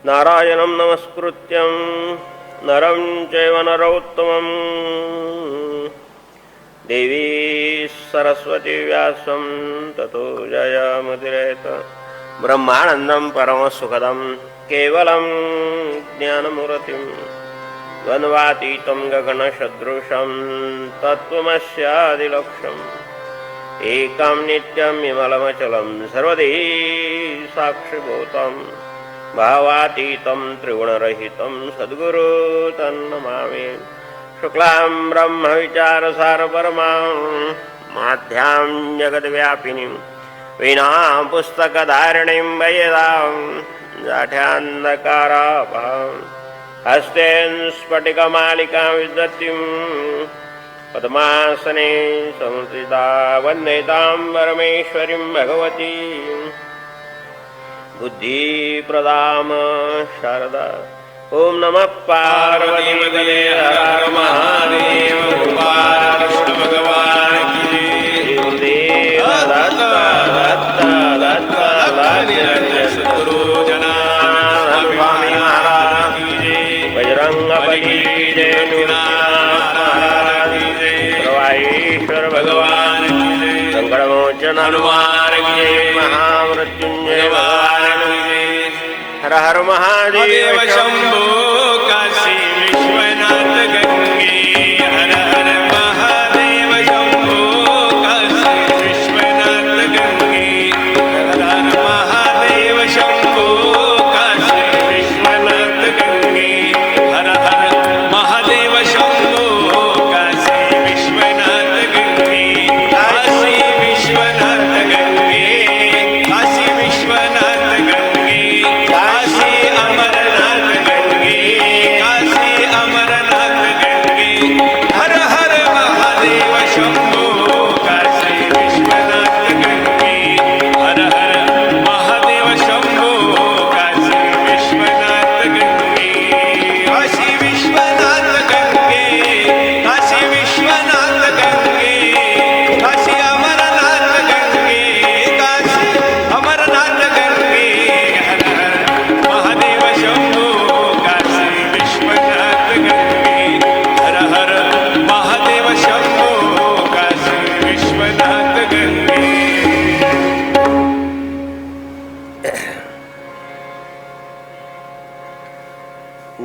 नारायणं नमस्कृत्यं नरं चैव नरोत्तमं देवी सरस्वती व्यासं ततो जयमुदीरयेत्। ब्रह्मानन्दं परमसुखदं केवलं ज्ञानमूर्तिं द्वन्द्वातीतं गगनसदृशं तत्त्वमस्यादिलक्ष्यम् एकं नित्यं विमलमचलं सर्वधी साक्षिभूतं भावातीतं त्रिगुणरहितं सद्गुरु तन्नमामि। शुक्लां ब्रह्मविचारसारपरमां माध्यां जगद्व्यापिनीं वीणां पुस्तकधारिणीं वेदां जाठ्यान्धकारापहां हस्तेन स्फटिकमालिकां विदधतीं पद्मासने संस्थिता वन्दे तां परमेश्वरीं भगवती बुद्धिप्रदां शारदा। ओम नमः पार्वतीपतये हर हर महादेव। गोपाल कृष्ण भगवान की देव दत्त दत्त दत्त सद्गुरु जनार्दन स्वामी महाराज की जय। बजरंगबली जय। प्रवाईश्वर भगवान की जय। संकटमोचन हनुमान की जय। महामृत्युंजय भगवान की जय। हर हर महादेव शंभो काशी विश्वनाथ गंगे। हर हर महादेव शंभो काशी विश्वनाथ गंगे। हर हर महादेव शंभो काशी विश्वनाथ गंगे। हर हर महादेव शंभो काशी विश्वनाथ गंगे। काशी विश्वनाथ गंगे। काशी विश्वनाथ गंगे। काशी अमरनाथ गंगे। काशी अमरनाथ गंगे। हर हर महादेव शंभो काशी विश्वनाथ गंगे। हर हर महादेव शंभो काशी विश्वनाथ गंगे। काशी विश्वनाथ गंगे। काशी विश्वनाथ गंगे। काशी अमरनाथ गंगे। काशी अमरनाथ गंगे। हर हर महादेव शंभो काशी विश्वनाथ गंगे। हर हर महादेव शंभो काशी विश्वनाथ गंगे।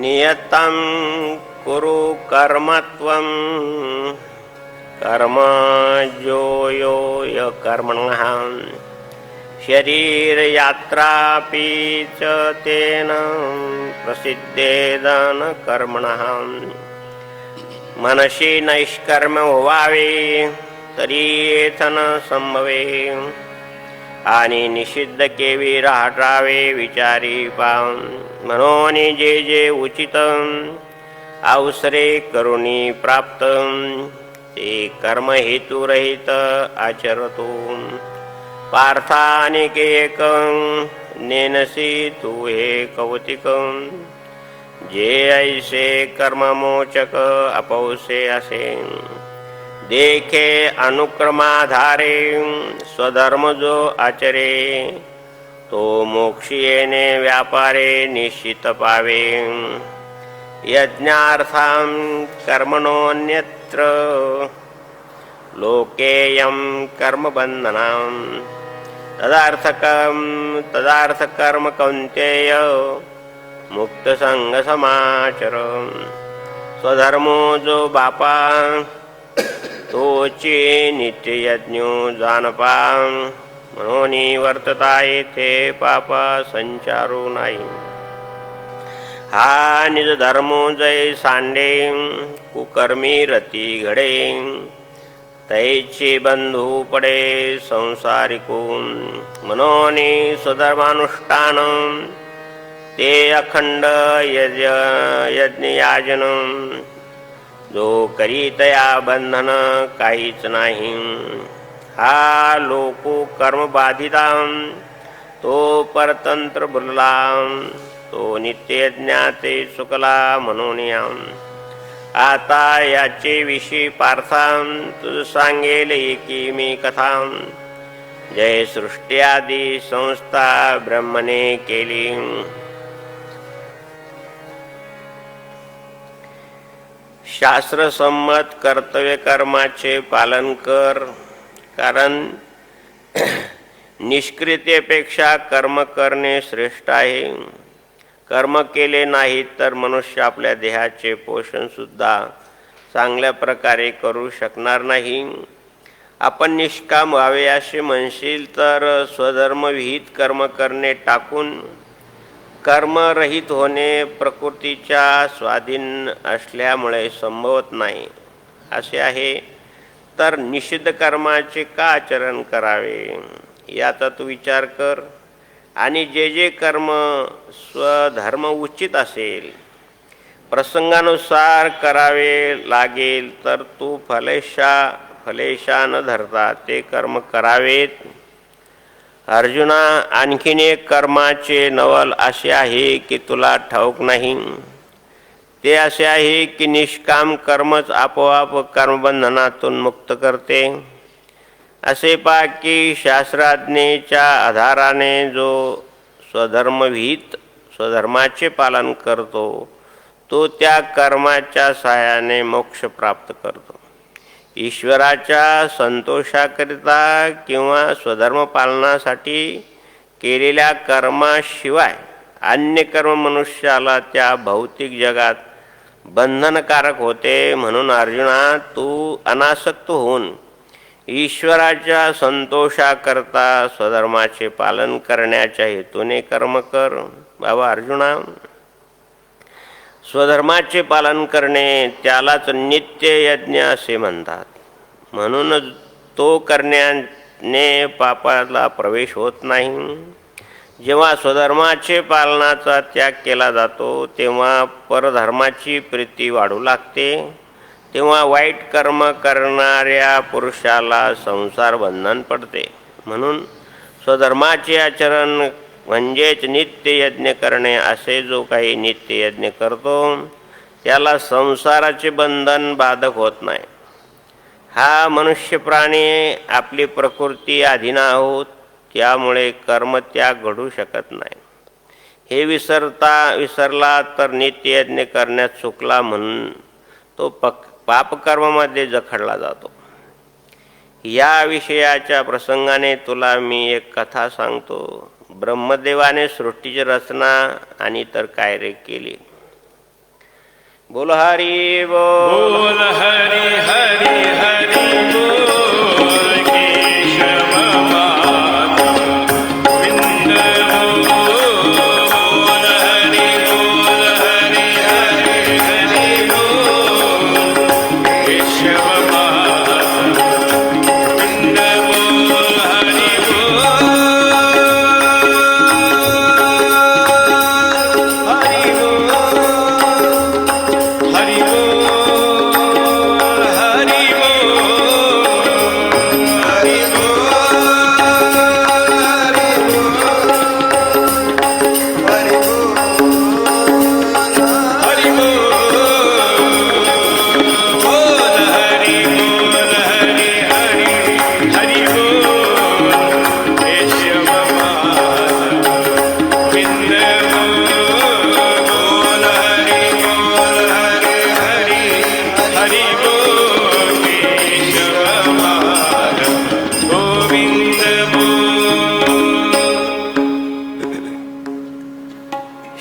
नियतं कुरु कर्मत्वं कर्म जो यो कर्मणः शरीरयात्रापि च तेन प्रसिद्धेदन कर्मणः। मनसि नैष्कर्म व्हावे तरी येथन संभवे आणि निषिद्ध केवी राहटावे विचारी पाम। म्हणून जे जे उचित अवसरे करुणी प्राप्त ते कर्म हेतुरहित आचरतो। पार्थानिकेक नेनसी तू हे कौतिक जे ऐसे कर्ममोचक अपौसे असे। देखे अनुक्रमाधारे स्वधर्म जो आचरे तो मोक्षी येणे व्यापारे निश्चित पावे। यज्ञार्थां कर्मणोऽन्यत्र लोकेयं कर्मबन्धनं तदार्थकर्म कौन्तेय मुक्तसंग समाचर। स्वधर्मो जो बापा तोची नित्ययज्ञो जानपा। म्हणून वर्तता येथे पापा संचारू नाही। हा निज धर्मो जय सांडे कुकर्मी रती घडे। तैचे बंधू पडे संसारिको। म्हणून स्वधर्मानुष्ठान ते अखंड यज्ञयाजन। जो करीतया बंधन काहीच नाही। हा लोको कर्म बाधिता तो परतंत्र बुलला। तो नित्य ज्ञाते सुकला म्हणून आता याचे विषयी पार्था तुझ सांगेल एकी मी कथा। जय सृष्टी आदी संस्था ब्रह्मने केली। शास्त्रसंमत कर्तव्य कर्माचे पालन कर, कारण निष्क्रियतेपेक्षा कर्म करणे श्रेष्ठ आहे. कर्म केले नाही तर मनुष्य आपल्या देहाचे पोषण सुद्धा चांगल्या प्रकारे करू शकणार नाही. आपण निष्काम व्हावे असे म्हणशील तर स्वधर्मविहित कर्म करणे टाकून कर्मरहित होणे प्रकृतीच्या स्वाधीन असल्यामुळे संभवत नाही असे आहे. तर निषिद्ध कर्माचे का आचरण करावे याचा तू विचार कर. आणि जे जे कर्म स्वधर्म उचित असेल, प्रसंगानुसार करावे लागेल, तर तू फलेशा न धरता ते कर्म करावेत. अर्जुना, आणखीन एक कर्माचे नवल असे आहे की तुला ठाऊक नाही. ते असे आहे की निष्काम कर्मच आपोआप कर्मबंधनातून मुक्त करते. असे पहा की शास्त्राज्ञेच्या आधाराने जो स्वधर्मविहित स्वधर्माचे पालन करतो तो त्या कर्माच्या सहाय्याने मोक्ष प्राप्त करतो. ईश्वराच्या संतोषाकरिता किंवा स्वधर्म पालनासाठी केलेल्या कर्माशिवाय अन्य कर्म मनुष्याला त्या भौतिक जगात बंधनकारक होते. म्हणून अर्जुना, तू अनासक्त होऊन ईश्वराच्या संतोषाकरता स्वधर्माचे पालन करण्याच्या हेतूने कर्म कर. बाबा अर्जुना, स्वधर्माचे पालन करणे त्यालाच नित्ययज्ञ असे म्हणतात. म्हणून तो करण्याने पापाला प्रवेश होत नाही. जेव्हा स्वधर्माचे पालनाचा त्याग केला जातो तेव्हा परधर्माची प्रीती वाढू लागते. तेव्हा वाईट कर्म करणाऱ्या पुरुषाला संसार बंधन पडते. म्हणून स्वधर्माचे आचरण म्हणजेच नित्ययज्ञ करणे. असे जो काही नित्ययज्ञ करतो त्याला संसाराचे बंधन बाधक होत नाही. हा मनुष्य प्राणी आपली प्रकृती अधीन आहोत, त्यामुळे कर्मत्याग घडू शकत नाही. हे विसरला तर नित्ययज्ञ करण्यात चुकला म्हणून तो पापकर्मामध्ये जखडला जातो. या विषयाच्या प्रसंगाने तुला मी एक कथा सांगतो. ब्रह्मदेवाने सृष्टीची रचना आणि इतर कार्य केली. बोल हरी बोल. बोल हरी हरी हरी बोल. केशव माधव गोविंद बोल. बोल हरी बोल हरी हरी हरी बोल. केशव माधव गोविंद बोल. हरी बोल. हरी बोल. हरि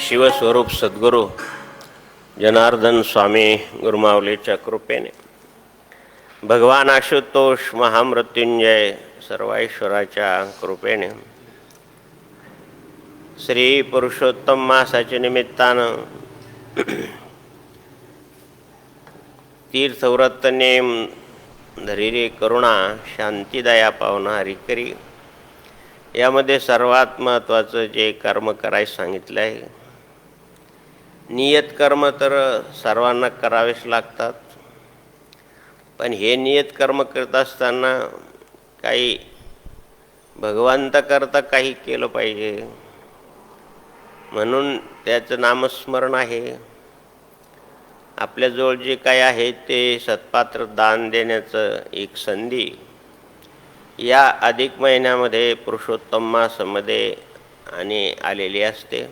शिवस्वरूप सद्गुरू जनार्दन स्वामी गुरुमाऊलीच्या कृपेने, भगवान आशुतोष महामृत्युंजय सर्वेश्वराच्या कृपेने, श्री पुरुषोत्तम मासाच्या निमित्तानं तीर्थव्रत नेम धरिरे करुणा शांतीदया पावना हरिकरी, यामध्ये सर्वात महत्त्वाचं जे कर्म करायला सांगितलं आहे, नियत कर्म तर सर्वांना करावेच लागतात. पण हे नियत कर्म करत असताना काही भगवंताकरता काही केलं पाहिजे, म्हणून त्याचं नामस्मरण आहे. आपल्याजवळ जे काही आहे ते सत्पात्र दान देण्याचं एक संधी या अधिक महिन्यामध्ये पुरुषोत्तम मासामध्ये आणि आलेली असते.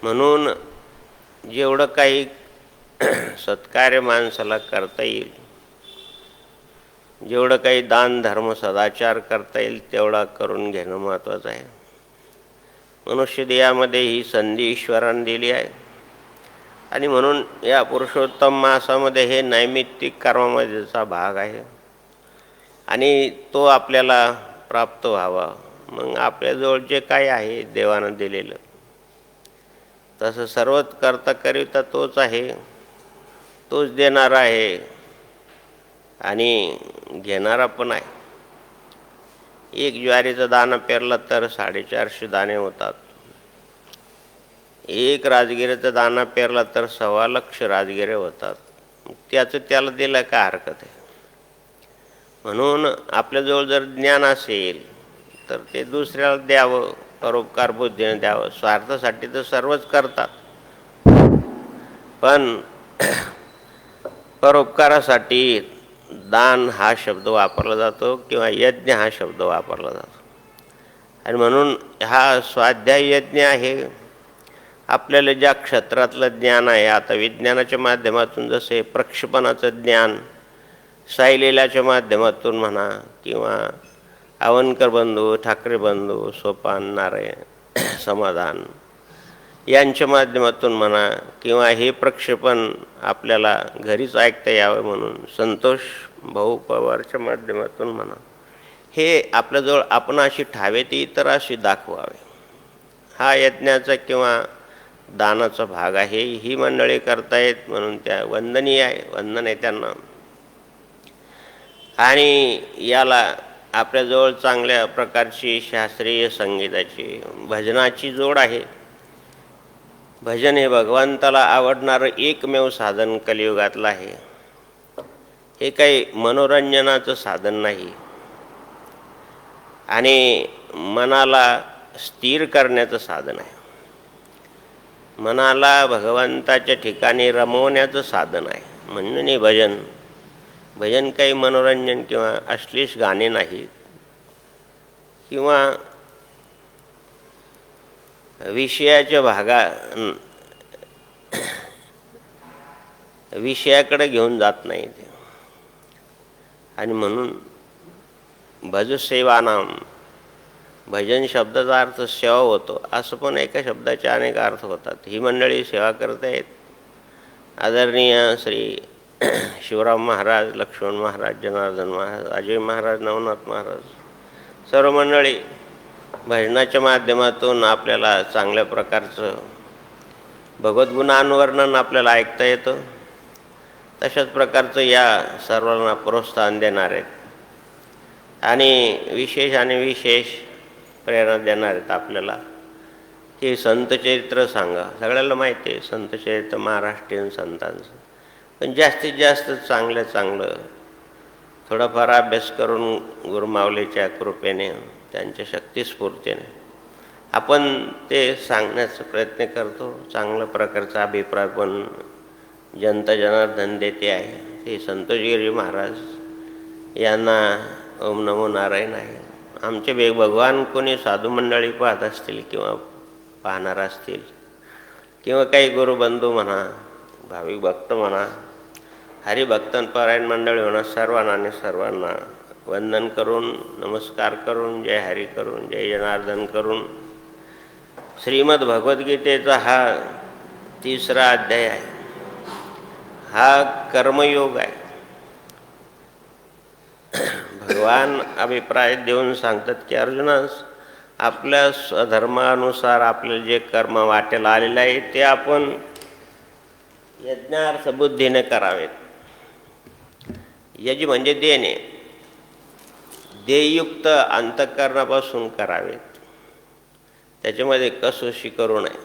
म्हणून जेवढं काही सत्कार्य माणसाला करता येईल, जेवढं काही दान धर्म सदाचार करता येईल तेवढा करून घेणं महत्त्वाचं आहे. मनुष्य देहामध्ये ही संधी ईश्वराने दिली आहे आणि म्हणून या पुरुषोत्तम मासामध्ये हे नैमित्तिक कर्मामध्येचा भाग आहे आणि तो आपल्याला प्राप्त व्हावा. मग आपल्याजवळ जे काही आहे देवानं दिलेलं, तसं सर्वच करता करिता तोच आहे, तोच देणारा आहे आणि घेणारा पण आहे. एक ज्वारीचं दाणं पेरलं तर 450 दाणे होतात. एक राजगिऱ्याचं दाणं पेरलं तर 1.25 राजगिरे होतात. त्याचं त्याला दिलं काय हरकत आहे. म्हणून आपल्याजवळ जर ज्ञान असेल तर ते दुसऱ्याला द्यावं, परोपकार बुद्धीने द्यावं. स्वार्थासाठी तर सर्वच करतात, पण परोपकारासाठी दान हा शब्द वापरला जातो किंवा यज्ञ हा शब्द वापरला जातो. आणि म्हणून हा स्वाध्याय यज्ञ आहे. आपल्याला ज्या क्षेत्रातलं ज्ञान आहे, आता विज्ञानाच्या माध्यमातून जसे प्रक्षेपणाचं ज्ञान साईलीलाच्या माध्यमातून म्हणा किंवा आवनकर बंधू, ठाकरे बंधू, सोपान, नारायण, समाधान यांच्या माध्यमातून म्हणा किंवा हे प्रक्षेपण आपल्याला घरीच ऐकता यावं म्हणून संतोष भाऊ पवारच्या माध्यमातून म्हणा, हे आपल्याजवळ आपण अशी ठावे ती इतर अशी दाखवावे, हा यज्ञाचा किंवा दानाचा भाग आहे. ही मंडळी करतायत म्हणून त्या वंदनीय आहे, वंदन आहे त्यांना. आणि याला आपल्याजवळ चांगल्या प्रकारची शास्त्रीय संगीताची भजनाची जोड आहे. भजन हे भगवंताला आवडणारं एकमेव साधन कलियुगातलं आहे. हे काही मनोरंजनाचं साधन नाही आणि मनाला स्थिर करण्याचं साधन आहे. मनाला भगवंताच्या ठिकाणी रमवण्याचं साधन आहे. म्हणून हे भजन काही मनोरंजन किंवा अश्लील गाणे नाहीत किंवा विषयाच्या विषयाकडे घेऊन जात नाही ते. आणि म्हणून भजसेवानाम, भजन शब्दाचा अर्थ सेवा होतो, असं पण एका शब्दाचे अनेक अर्थ होतात. ही मंडळी सेवा करत आहेत. आदरणीय श्री शिवराम महाराज, लक्ष्मण महाराज, जनार्दन महाराज, अजय महाराज, नवनाथ महाराज, सर्व मंडळी भजनाच्या माध्यमातून आपल्याला चांगल्या प्रकारचं भगवद्गुणांवर्णन आपल्याला ऐकता येतं. तशाच प्रकारचं या सर्वांना प्रोत्साहन देणार आहेत आणि विशेष प्रेरणा देणार आहेत आपल्याला की संतचरित्र सांगा. सगळ्याला माहिती आहे संतचरित्र महाराष्ट्रीयन संतांचं, पण जास्तीत जास्त चांगलं थोडाफार अभ्यास करून गुरुमाऊलीच्या कृपेने, त्यांच्या शक्तिस्फूर्तीने आपण ते सांगण्याचा प्रयत्न करतो. चांगल्या प्रकारचा अभिप्राय पण जनता जनार्दन देते आहे. ते संतोषगिरी महाराज यांना ओम नमो नारायण आहे. आमचे भगवान कोणी साधू मंडळी पाहत असतील किंवा पाहणार असतील किंवा काही गुरुबंधू म्हणा, भाविक भक्त म्हणा, हरिभक्तपरायण मंडळी म्हणा, सर्वांना वंदन करून, नमस्कार करून, जय हरी करून, जय जनार्दन करून, श्रीमद भगवद्गीतेचा हा 3रा अध्याय आहे. हा कर्मयोग आहे. भगवान अभिप्राय देऊन सांगतात की अर्जुनास, आपल्या स्वधर्मानुसार आपल्याला जे कर्म वाटेला आलेलं आहे ते आपण यज्ञार्थ बुद्धीने करावेत. यज्ञ म्हणजे देणे, देयुक्त अंतःकरणापासून करावेत. त्याच्यामध्ये कसोशी करू नये.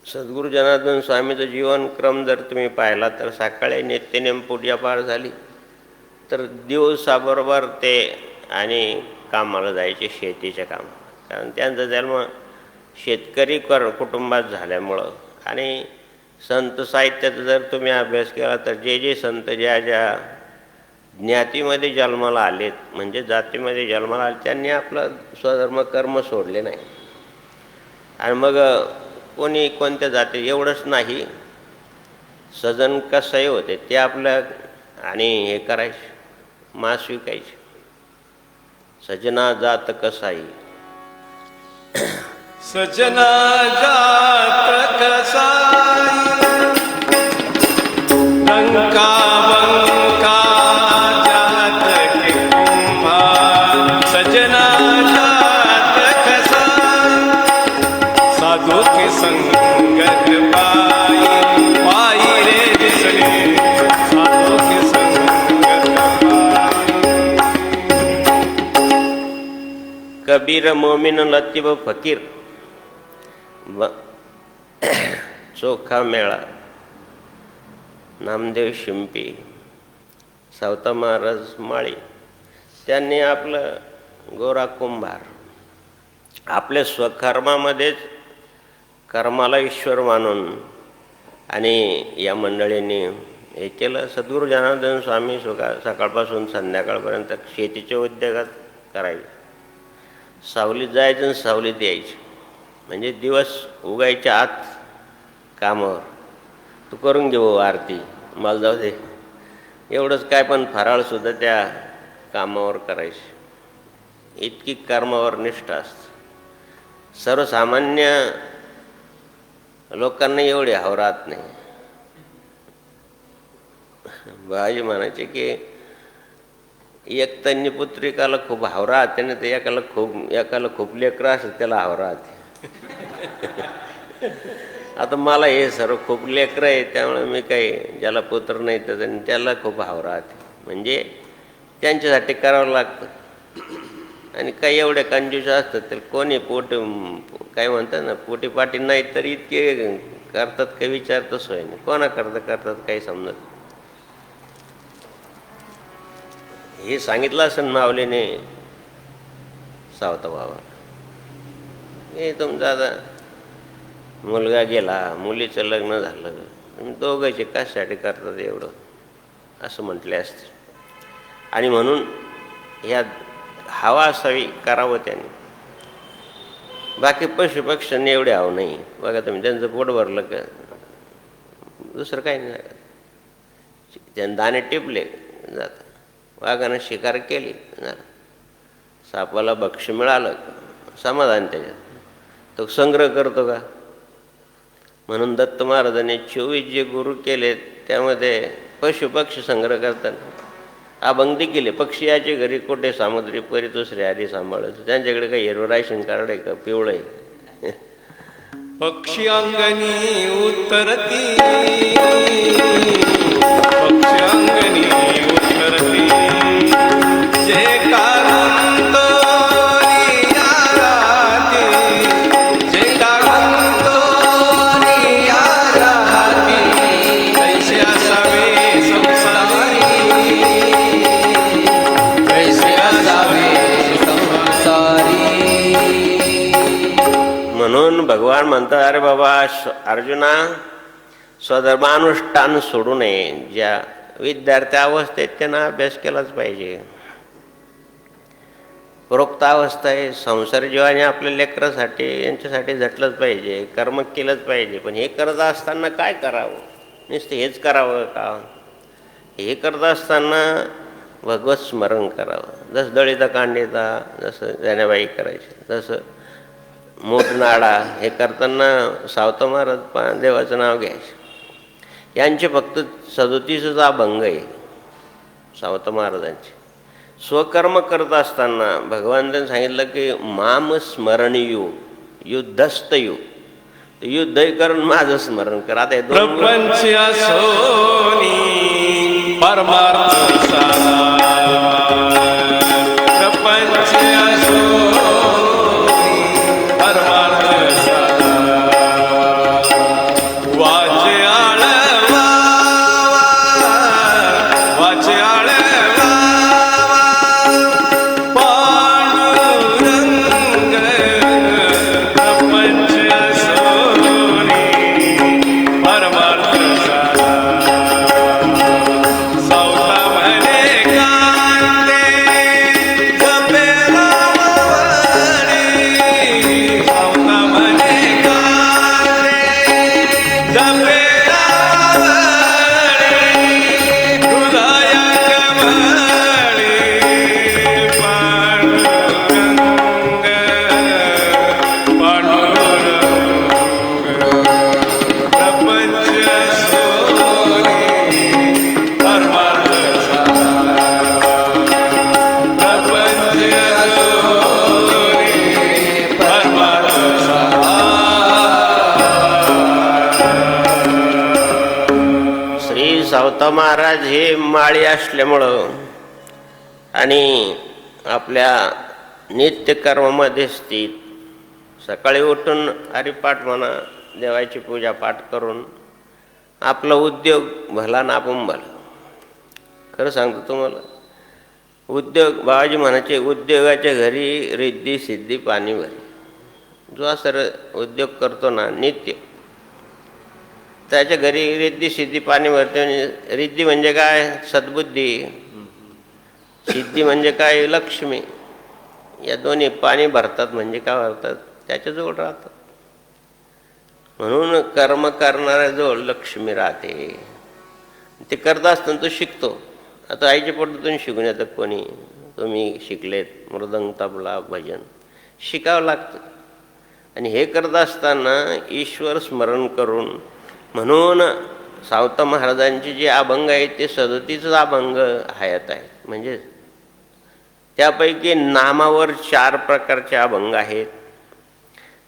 सद्गुरू जनार्दन स्वामीचं जीवनक्रम जर तुम्ही पाहिला तर सकाळी नित्यनेम पूजापाठ झाली तर दिवसाबरोबर ते आणि कामाला जायचे, शेतीच्या काम. कारण त्यांचा जन्म शेतकरी कुटुंबात झाल्यामुळं आणि संत साहित्याचा जर तुम्ही अभ्यास केला तर जे संत ज्या ज्ञातीमध्ये जन्माला आलेत, म्हणजे जातीमध्ये जन्माला आले, त्यांनी आपलं स्वधर्म कर्म सोडले नाही. आणि मग कोणी कोणत्या जाती एवढंच नाही सजन कसाई होते ते आपलं आणि हे करायचे, मांस विकायचे. सजना जात कसाई. सजना जात कसाई लंका बंका जात के कुम्हार. सजना जात कसाई साधू के संगत पाई. पाई रे दिसले साधू के संगत पाई. कबीर मोमिन लतीफ फकीर चोखा मेळा, नामदेव शिंपी, सावता महाराज माळी, त्यांनी आपलं गोरा कुंभार आपल्या स्वकर्मामध्येच कर्माला ईश्वर मानून आणि या मंडळींनी हे केलं. सद्गुरू जनार्दन स्वामी सकाळपासून संध्याकाळपर्यंत शेतीच्या उद्योगात करायचे. सावलीत जायचं आणि सावलीत यायचे, म्हणजे दिवस उगायच्या आत कामावर. तू करून घेऊ आरती, मला जाऊ दे एवढंच काय, पण फराळसुद्धा त्या कामावर करायचे. इतकी कर्मावर निष्ठा असते. सर्वसामान्य लोकांना एवढे हाव राहत नाही. बाजी म्हणायचे की एक तन्नी पुत्रिकाला खूप हाव राहते ना, ते एकाला खूप लेकरं असत त्याला हाव राहते. आता मला हे सर्व खूप लेकरं आहे, त्यामुळे मी काही ज्याला पुत्र नाही तर त्याला खूप हाव राहते. म्हणजे त्यांच्यासाठी करावं लागतं. आणि काही एवढे कंजूस असतात तर कोणी काय म्हणतात ना, पोटीपाटी नाही तर इतके करतात काही विचारतच होय नाही. कोणा करतात काही समजत. हे सांगितलं असं माऊलीने सावता बाबा, हे तुमचा आता मुलगा गेला, मुलीचं लग्न झालं, तुम्ही दोघांचे कशासाठी करतात एवढं, असं म्हटले असते. आणि म्हणून ह्या हवा असावी करावं त्याने. बाकी पशुपक्ष्यांनी एवढे हाव नाही. बघा तुम्ही, त्यांचं पोट भरलं का दुसरं काही नाही. त्याने दाणे टिपले जातं, वाघानं शिकार केली झालं, सापाला भक्ष्य मिळालं समाधान त्याच्यात. तो संग्रह करतो का? म्हणून दत्त महाराजांनी 24 जे गुरु केले त्यामध्ये पशुपक्षी संग्रह करताना अभंगती केली. पक्षी याचे घरी कोठे सामुद्री परी दुसरे आधी सांभाळत. त्यांच्याकडे काही हिरवं राशन कार्ड आहे का, पिवळं आहे? पक्षी अंगणी उतरती, पक्षी अंगणी उतरती, जे कारण तोरिया राहती, जे कारण तोरिया राहती, कैसे असावे संसारी, कैसे असावे संसारी. म्हणून भगवान म्हणतात, अरे बाबा अर्जुना, स्वधर्मानुष्ठान सोडू नये. ज्या विद्यार्थी अवस्थेत त्यांना अभ्यास केलाच पाहिजे. प्रोक्त अवस्था आहे, संसार जीवाने आपल्या लेकरासाठी यांच्यासाठी झटलंच पाहिजे, कर्म केलंच पाहिजे. पण हे करत असताना काय करावं? नुसतं हेच करावं का? हे करत असताना भगवत स्मरण करावं. जसं दळीता कांडीता, जसं जाण्याबाई करायचे, जसं मोठनाडा हे करताना सावता महाराज देवाचं नाव घ्यायचे. यांचे फक्त 37 अभंग आहे सावता महाराजांचे. स्वकर्म करत असताना भगवंतांनी सांगितलं की माम स्मरण युद्धस्त युद्धही करून माझं स्मरण कर. आता हे दोन प्रपंच असोनी परमार्थ सारा, प्रपंच असोनी परमार्थ सारा, वाचे आळवा, वाचे आळवा, पांडुरंग, प्रपंच असोनी परमार्थ सारा. सावता म्हणे सावता महाराज हे माळी असल्यामुळं आणि आपल्या नित्यकर्मामध्ये स्थित, सकाळी उठून हरिपाठ म्हणा, देवाची पूजा पाठ करून आपला उद्योग भला ना आपण भला. खरं सांगतो तुम्हाला, उद्योग बाबाजी म्हणायचे, उद्योगाच्या घरी रिद्धी सिद्धी पाणी भरी. जो असं उद्योग करतो ना नित्य, त्याच्या घरी रिद्धी सिद्धी पाणी भरते. म्हणजे रिद्धी म्हणजे काय? सद्बुद्धी. सिद्धी म्हणजे काय? लक्ष्मी. या दोन्ही पाणी भरतात म्हणजे काय भरतात? त्याच्याजवळ राहतात. म्हणून कर्म करणाऱ्याजवळ लक्ष्मी राहते. ते करत असताना तो शिकतो. आता आईच्या पोटातून शिकून येतं कोणी. तुम्ही शिकलेत मृदंग, तबला, भजन, शिकावं लागतं. आणि हे करत असताना ईश्वर स्मरण करून, म्हणून सावता महाराजांचे जे अभंग आहेत ते 37 अभंग हयात आहेत. म्हणजे त्यापैकी नामावर 4 प्रकारचे अभंग आहेत.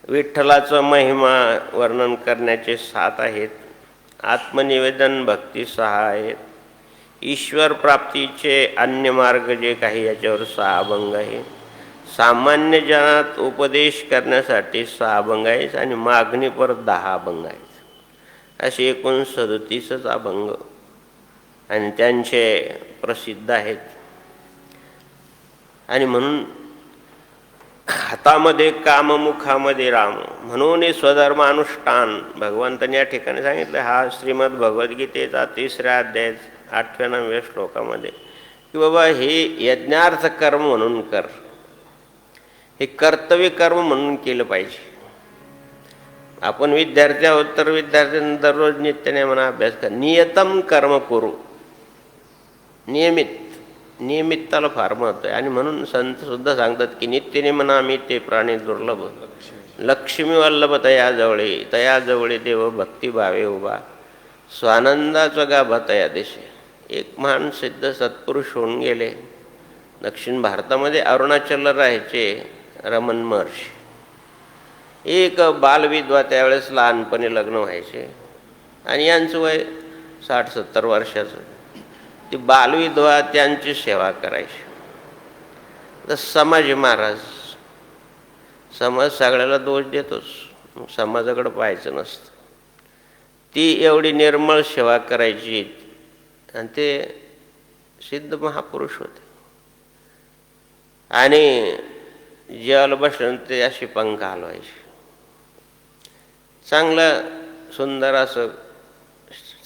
विठ्ठलाचा महिमा वर्णन करण्याचे 7 आहेत. आत्मनिवेदन भक्ती 6 आहेत. ईश्वर प्राप्तीचे अन्य मार्ग जे काही याच्यावर 6 अभंग आहेत. सामान्य जनात उपदेश करण्यासाठी 6 अभंग आहेत आणि मागणी परत 10 अभंग आहेत. असे एकूण 37 अभंग आणि त्यांचे प्रसिद्ध आहेत. आणि म्हणून हातामध्ये काम, मुखामध्ये राम, म्हणून स्वधर्मानुष्ठान भगवंतांनी या ठिकाणी सांगितलं. हा श्रीमद भगवद्गीतेचा 3ऱ्या अध्याय 98व्या श्लोकामध्ये, की बाबा हे यज्ञार्थ कर्म म्हणून कर. हे कर्तव्य कर्म म्हणून केलं पाहिजे. आपण विद्यार्थी आहोत तर विद्यार्थ्यांनी दररोज नित्यनेमानं अभ्यास कर. नियतम कर्म करू. नियमितताला फार महत्व आहे. आणि म्हणून संत सुद्धा सांगतात की नित्यनेमनामी ते प्राणी दुर्लभ, लक्ष्मी वल्लभ तयाजवळे देव भक्तिभावे उभा, स्वानंदाचा गाभा तया देशे. एक महान सिद्ध सत्पुरुष होऊन गेले. दक्षिण भारतामध्ये अरुणाचलला राहायचे रमण महर्षी. एक बालविधवा, त्यावेळेस लहानपणी लग्न व्हायचे आणि यांचं वय 60-70 वर्षाचं. ती बालविधवा त्यांची सेवा करायची. तर समाज महाराज, समाज सगळ्याला दोष देतोच, समाजाकडे पाहायचं नसतं. ती एवढी निर्मळ सेवा करायची आणि ते सिद्ध महापुरुष होते. आणि जेवायला बसलं ते अशी पंख हलवायची. चांगलं सुंदर असं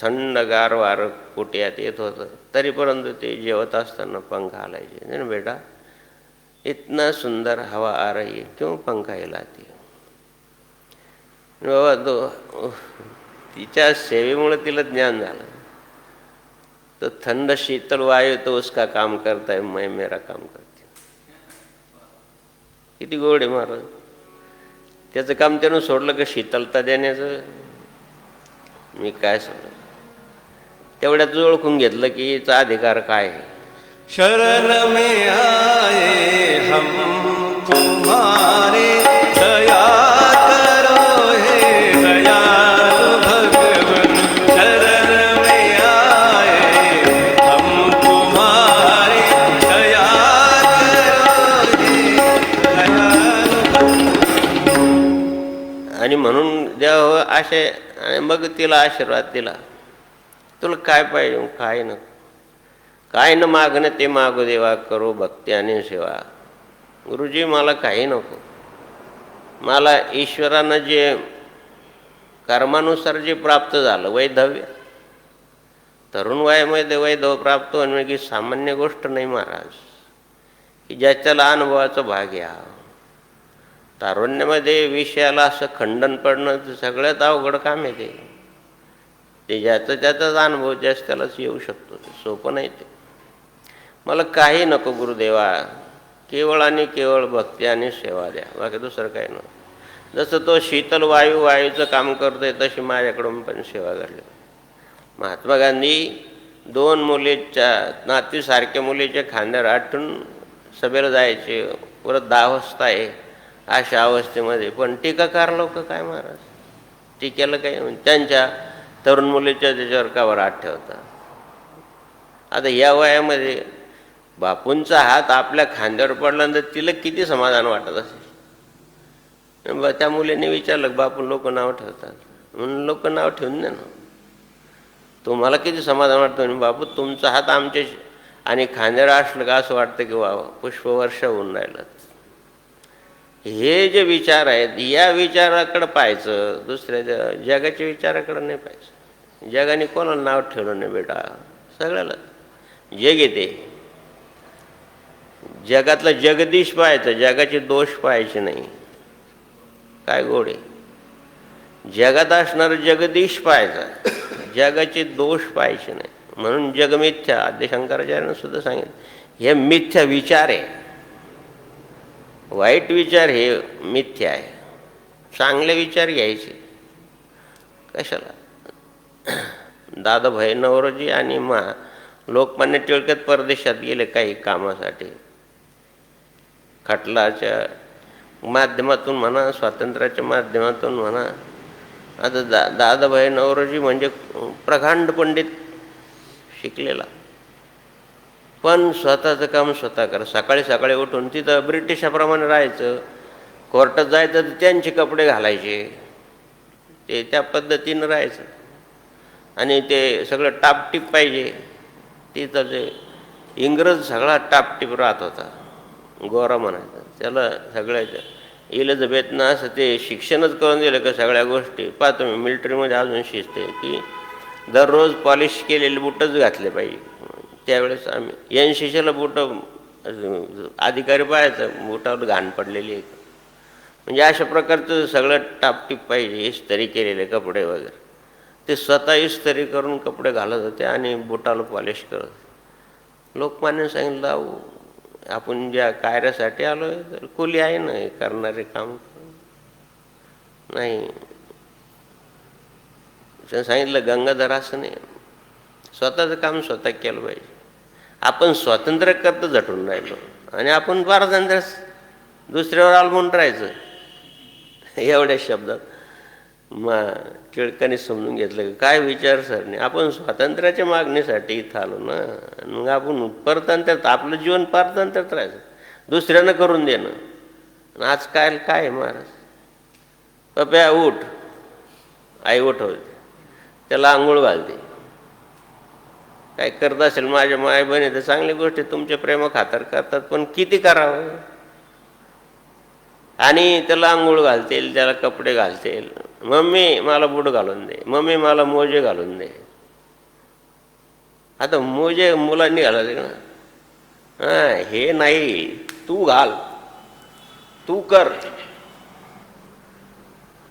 थंडगार वारं कुट्यात येत होतं, तरी परंतु ते जेवत असताना पंख हलायचे. नाही ना बेटा, इतना सुंदर हवा आ रही है, क्यों पंखा हिलाती है? बाबा तो तिच्या सेवेमुळे तिला ज्ञान झालं. तो थंड शीतल वायू तो उसका काम करता है, मैं मेरा काम करती. किती गोड आहे महाराज. त्याचं काम त्यानं सोडलं का शीतलता देण्याचं. मी काय सांगतो, तेवढ्यात ओळखून घेतलं की याचा अधिकार काय आहे. शरण में आए हम तुम्हारे, दया करो हे दयालु भगवन. शरण में आए हम तुम्हारे, दया करो हे दयालु. आणि म्हणून देव असे. आणि मग तिला आशीर्वाद दिला, तुला काय पाहिजे? काय नको, काय न मागणं ते मागू देवा, करू भक्ती आणि सेवा. गुरुजी मला काही नको. मला ईश्वरानं जे कर्मानुसार जे प्राप्त झालं, वैधव्य, तरुण वयामध्ये वैधव्य प्राप्त होणे की सामान्य गोष्ट नाही महाराज. की ज्याच्याला अनुभवाचा भाग घ्या. तारुण्यामध्ये विषयाला असं खंडन पडणं सगळ्यात अवघड काम आहे. ते ज्याचा त्याचाच अनुभव ज्यास त्यालाच येऊ शकतो. ते सोपं नाही. ते मला काही नको गुरुदेवा, केवळ आणि केवळ भक्ती आणि सेवा द्या, बाकी दुसरं काही नको. जसं तो शीतल वायूचं काम करतोय तशी माझ्याकडून पण सेवा घडली. महात्मा गांधी 2 मुलीच्या नातीसारख्या मुलीच्या खांद्यावर आठवून सभेला जायचे. परत 10 वाजता आहे अशा अवस्थेमध्ये. पण टीकाकार लोक काय महाराज, टीकेला काही त्यांच्या तरुण मुलीच्या त्याच्यावर कावर हात ठेवतात. आता या वयामध्ये बापूंचा हात आपल्या खांद्यावर पडल्यानंतर तिला किती समाधान वाटत असेल. त्या मुलीने विचारलं, बापू लोक नाव ठेवतात, म्हणून लोक नाव ठेवून दे ना, तुम्हाला किती समाधान वाटतं. बापू तुमचा हात आमच्या आणि खांद्यावर असलं का असं वाटतं की वा पुष्पवर्ष होऊन राहिलं. हे जे विचार आहेत या विचाराकडं पाहायचं, दुसऱ्या जगाच्या विचाराकडं नाही पाहायचं. जगाने कोणाला नाव ठेवलं नाही बेटा, सगळ्याला जग येते. जगातला जगदीश पाहायचं, जगाचे दोष पाहायचे नाही. काय गोड आहे. जगात असणारं जगदीश पाहायचा, जगाचे दोष पाहायचे नाही. म्हणून जगमिथ्या आद्य शंकराचार्यानं सुद्धा सांगितलं, हे मिथ्या विचार आहे. वाईट विचार हे मिथ्या आहे, चांगले विचार घ्यायचे. कशाला. दादाभाई नवरोजी आणि लोकमान्य टिळक परदेशात गेले काही कामासाठी. खटलाच्या माध्यमातून म्हणा, स्वातंत्र्याच्या माध्यमातून म्हणा. आता दादाभाई नवरोजी म्हणजे प्रकांड पंडित, शिकलेला, पण स्वतःचं काम स्वतः करा. सकाळी सकाळी उठून तिथं ब्रिटिशाप्रमाणे राहायचं, कोर्टात जायचं तर त्यांचे कपडे घालायचे, ते त्या पद्धतीनं राहायचं. आणि ते सगळं टापटीप पाहिजे. तिथं जे इंग्रज सगळा टापटीप राहत होता, गोरा म्हणायचा त्याला. सगळ्याचं इलिझाबेथनं असं ते शिक्षणच करून दिलं का सगळ्या गोष्टी. पाहतो मी मिलिटरीमध्ये अजून शिजते की दररोज पॉलिश केलेले बूटच घातले पाहिजे. त्यावेळेस आम्ही NCCला बूटं अधिकारी पाहायचं, बुटावर घाण पडलेली आहे. म्हणजे अशा प्रकारचं सगळं टापटीप पाहिजे, इस्त्री केलेले कपडे वगैरे. ते स्वतः इस्त्री करून कपडे घालत होते आणि बुटाला पॉलिश करत. लोकमान्य सांगितलं, अहो आपण ज्या कार्यासाठी आलो आहे तर कुली आहे ना करणारे काम नाही. सांगितलं गंगाधर असं नाही, स्वतःचं काम स्वतः केलं पाहिजे. आपण स्वातंत्र्य करता झटून राहिलो आणि आपण पारतंत्र्य दुसऱ्यावर अवलंबून राहायचं. एवढ्या शब्दात टिळकांनी समजून घेतलं काय विचारसरणी. आपण स्वातंत्र्याच्या मागणीसाठी इथं आलो ना, मग आपण परतंत्र्यात आपलं जीवन पारतंत्र्यात राहायचं, दुसऱ्यानं करून देणं. आज काय महाराज, पप्या उठ, आई उठवते, त्याला आंघोळ घालते. काय करत असेल माझ्या माय बहिणी तर चांगली गोष्टी तुमच्या प्रेमा खातर करतात, पण किती करावं. आणि त्याला आंघोळ घालतील, त्याला कपडे घालतील. मम्मी मला बूट घालून दे, मम्मी मला मोजे घालून दे. आता मोजे मुलांनी घालायचे ना, हां हे नाही, तू घाल, तू कर.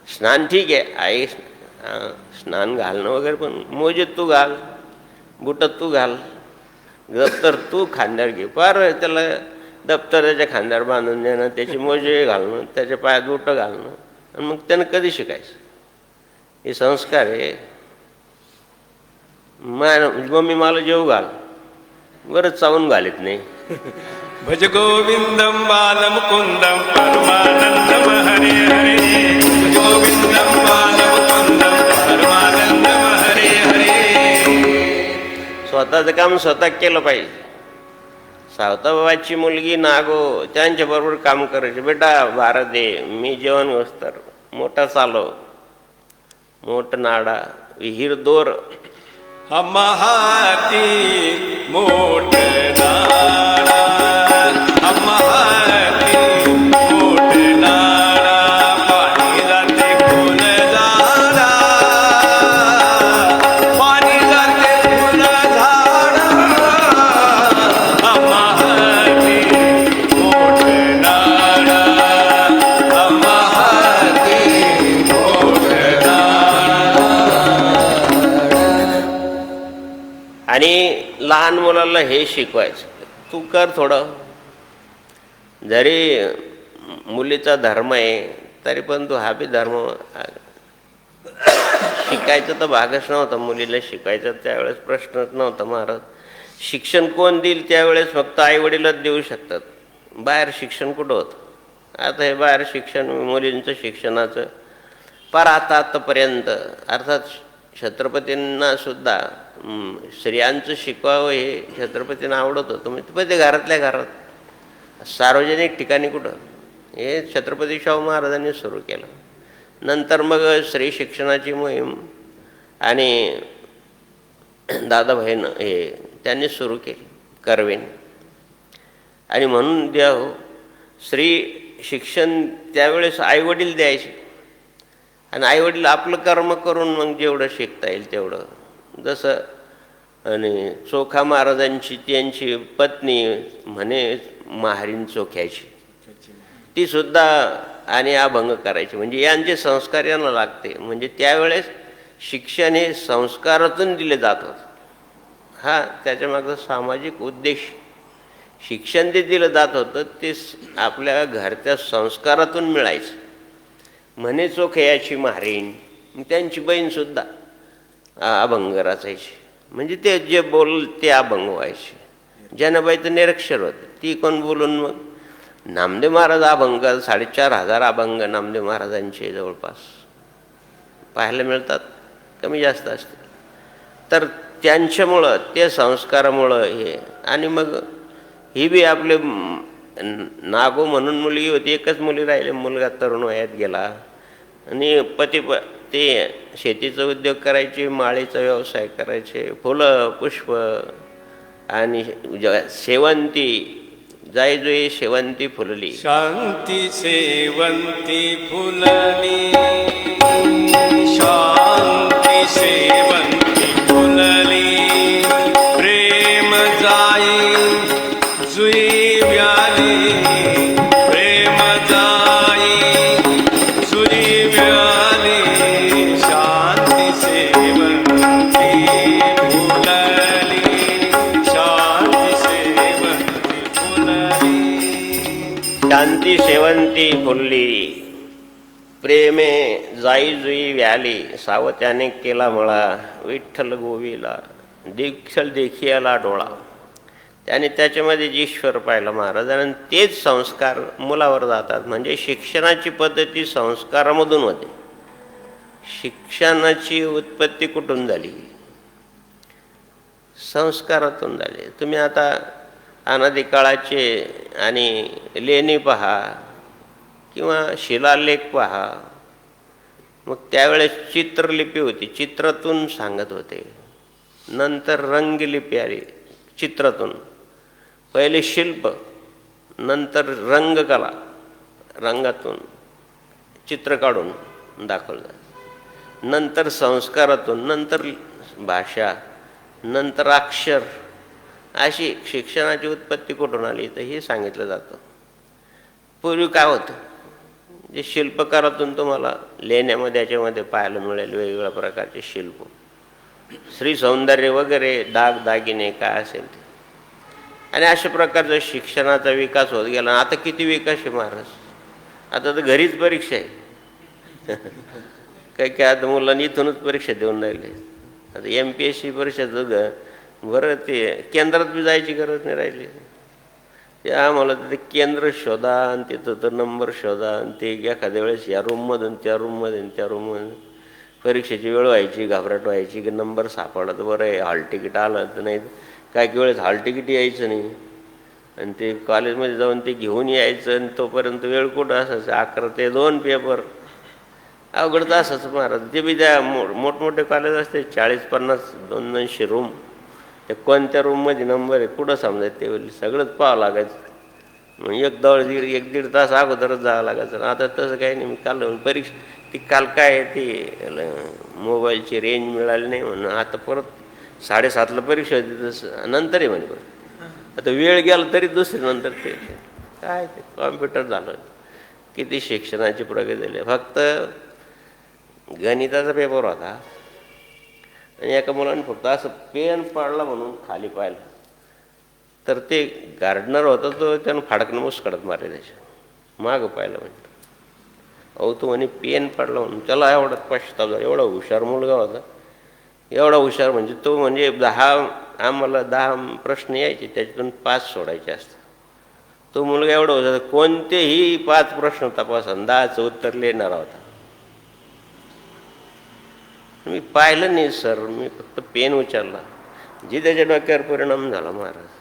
स्नान ठीक आहे आई, स्नान घालणं वगैरे, पण मोजे तू घाल, बुटं तू घाल, दप्तर तू खांद्यावर घे. फार त्याला दप्तर त्याच्या खांद्यावर बांधून देणं, त्याची मोजे घालणं, त्याच्या पायात बुटं घालणं, आणि मग त्यानं कधी शिकायचं. हे संस्कार आहे. मम्मी मला जेव घाल, बरंच चावून घालीत नाही. भज गोविंदम बालमुकुंदम परमानंदम हरे हरे. गोविंदम बालमुकुंदम परमानंदम हरे हरे. स्वतःचं काम स्वतः केलं पाहिजे. सावताबाबाची मुलगी नागो त्यांच्याबरोबर काम करायचे. बेटा भार दे, मी जेवण वस्तर, मोठा चालव, मोठ नाडा, विहीर दोर. हाती मोठ नाडा, हाती मोठ नाडा, पाणी जाते फुल झाडा, पाणी जाते फुल झाडा. हाती मोठ नाडा, हाती मोठ नाडा. आणि लहान मुलाला हे शिकवायचं, तू कर थोडं. जरी मुलीचा धर्म आहे तरी पण तू हा बी धर्म शिकायचं तर भागच नव्हता. मुलीला शिकायचं त्यावेळेस प्रश्नच नव्हता. महाराज शिक्षण कोण देईल त्यावेळेस फक्त आई वडीलच देऊ शकतात. बाहेर शिक्षण कुठं होतं. आता हे बाहेर शिक्षण मुलींचं शिक्षणाचं फार आतापर्यंत, अर्थात छत्रपतींना सुद्धा स्त्रियांचं शिकवावं हे छत्रपतींना आवडत होतं. म्हणजे पण ते घरातल्या घरात, सार्वजनिक ठिकाणी कुठं, हे छत्रपती शाहू महाराजांनी सुरू केलं. नंतर मग स्त्री शिक्षणाची मोहीम आणि दादाभाईनं हे त्यांनी सुरू केली, कर्वेन. आणि म्हणून द्या हो, स्त्री शिक्षण त्यावेळेस आईवडील द्यायचे आणि आईवडील आपलं कर्म करून मग जेवढं शिकता येईल तेवढं. जसं आणि चोखा महाराजांची त्यांची पत्नी म्हणे महारीन चोख्याची, ती सुद्धा आणि अभंग करायची. म्हणजे यांचे संस्कार यांना लागते. म्हणजे त्यावेळेस शिक्षण हे संस्कारातून दिले जात होतं. हा त्याच्यामागचा सामाजिक उद्देश. शिक्षण ते दिलं जात होतं ते आपल्या घरच्या संस्कारातून मिळायचं. म्हणे चोखयाची महारीण, त्यांची बहीणसुद्धा अभंग रचायची. म्हणजे ते जे बोल ते अभंग व्हायचे. जनाबाई तर निरक्षर होते, ती कोण बोलून मग नामदेव महाराज अभंग 4,500 अभंग नामदेव महाराजांचे जवळपास पाहायला मिळतात, कमी जास्त असते. तर त्यांच्यामुळं, ते संस्कारामुळं हे. आणि मग ही बी आपले नागो म्हणून मुलगी होती, एकच मुली राहिले, मुलगा तरुण वयात गेला. आणि ते शेतीचा उद्योग करायचे, माळीचा व्यवसाय करायचे, फुलं पुष्प आणि शेवंती, जाई जुई शेवंती फुलली. शांती सेवंती फुलली, शांती सेवंती फुलली, प्रेम जाई जुई व्याली, प्रेम जाई जुई व्याली, शांती सेवंती फुलली, शांती सेवंती फुलली. शांती शेवंती फुलली, प्रेमे जाई जुई व्याली, सावत्याने केला मळा, विठ्ठल गोविला दीक्षल देखियाला डोळा. त्याने त्याच्यामध्ये ईश्वर पाहिला महाराजांनी. तेच संस्कार मुलावर जातात. म्हणजे शिक्षणाची पद्धती संस्कारामधून होते. शिक्षणाची उत्पत्ती कुठून झाली? संस्कारातून झाली. तुम्ही आता अनादिकाळाचे आणि लेणी पहा किंवा शिलालेख पहा. मग त्यावेळेस चित्रलिपी होती, चित्रातून सांगत होते. नंतर रंगलिपी आली, चित्रातून. पहिले शिल्प, नंतर रंगकला, रंगातून चित्र काढून दाखवलं जातं. नंतर संस्कारातून, नंतर भाषा, नंतर अक्षर. अशी शिक्षणाची उत्पत्ती कुठून आली तर हे सांगितलं जातं. पूर्वी काय होतं, जे शिल्पकारातून तुम्हाला लेण्यामध्ये याच्यामध्ये पाहायला मिळेल वेगवेगळ्या प्रकारचे शिल्प, श्री सौंदर्य वगैरे, दागदागिने काय असेल ते. आणि अशा प्रकारचा शिक्षणाचा विकास होत गेला. आता किती विकास आहे महाराज. आता तर घरीच परीक्षा आहे. काही आता मुलांनी इथूनच परीक्षा देऊन राहिले. आता MPSC परीक्षेचं बरं ते केंद्रात बी जायची गरज नाही राहिली. ते आम्हाला ते केंद्र शोधा आणि तिथं तर नंबर शोधा आणि ते एखाद्या वेळेस या रूममधून त्या रूममधून त्या रूममधून परीक्षेची वेळ व्हायची, घाबरट व्हायची की नंबर सापडला तर बरं आहे, हॉल तिकीट आलं तर नाही. काही वेळेस हॉल तिकीट यायचं नाही आणि ते कॉलेजमध्ये जाऊन ते घेऊन यायचं आणि तोपर्यंत वेळ कुठं असायचं. 11 ते 2 पेपर. अवघड तर असंच महाराज. ते बी त्या मोठमोठे कॉलेज असते, 40-50, 200 रूम. ते कोणत्या रूममध्ये नंबर आहे कुठं समजायचं ते सगळंच पाहावं लागायचं. मग एक दीड तास अगोदरच जावं लागायचं. आता तसं काही नाही. काल परीक्षा ती काल काय ती मोबाईलची रेंज मिळाली नाही म्हणून आता परत 7:30ला परीक्षा होती, तसं नंतर आहे म्हणे. परत आता वेळ गेला तरी दुसरी नंतर ते काय ते कॉम्प्युटर झालं. किती शिक्षणाची प्रगती झाली. फक्त गणिताचा पेपर होता आणि एका मुलाने फक्त असं पेन पाडला म्हणून खाली पाहिलं तर ते गार्डनर होता तो त्यानं फाडकनं मुस्कडत मारले त्याच्या मागं पाहिलं. म्हणजे अहो तो म्हणे पेन पाडला म्हणून. त्याला एवढा पश्चाताप झाला. एवढा हुशार मुलगा होता, एवढा हुशार म्हणजे तो. म्हणजे आम्हाला 10 प्रश्न यायचे, त्याच्यातून 5 सोडायचे असतात. तो मुलगा एवढा हुशार, कोणतेही 5 प्रश्न तपासून 10चं उत्तर लिहिणार होता. मी पाहिलं नाही सर, मी फक्त पेन उचलला जी त्याच्या डोक्यावर परिणाम झाला महाराज.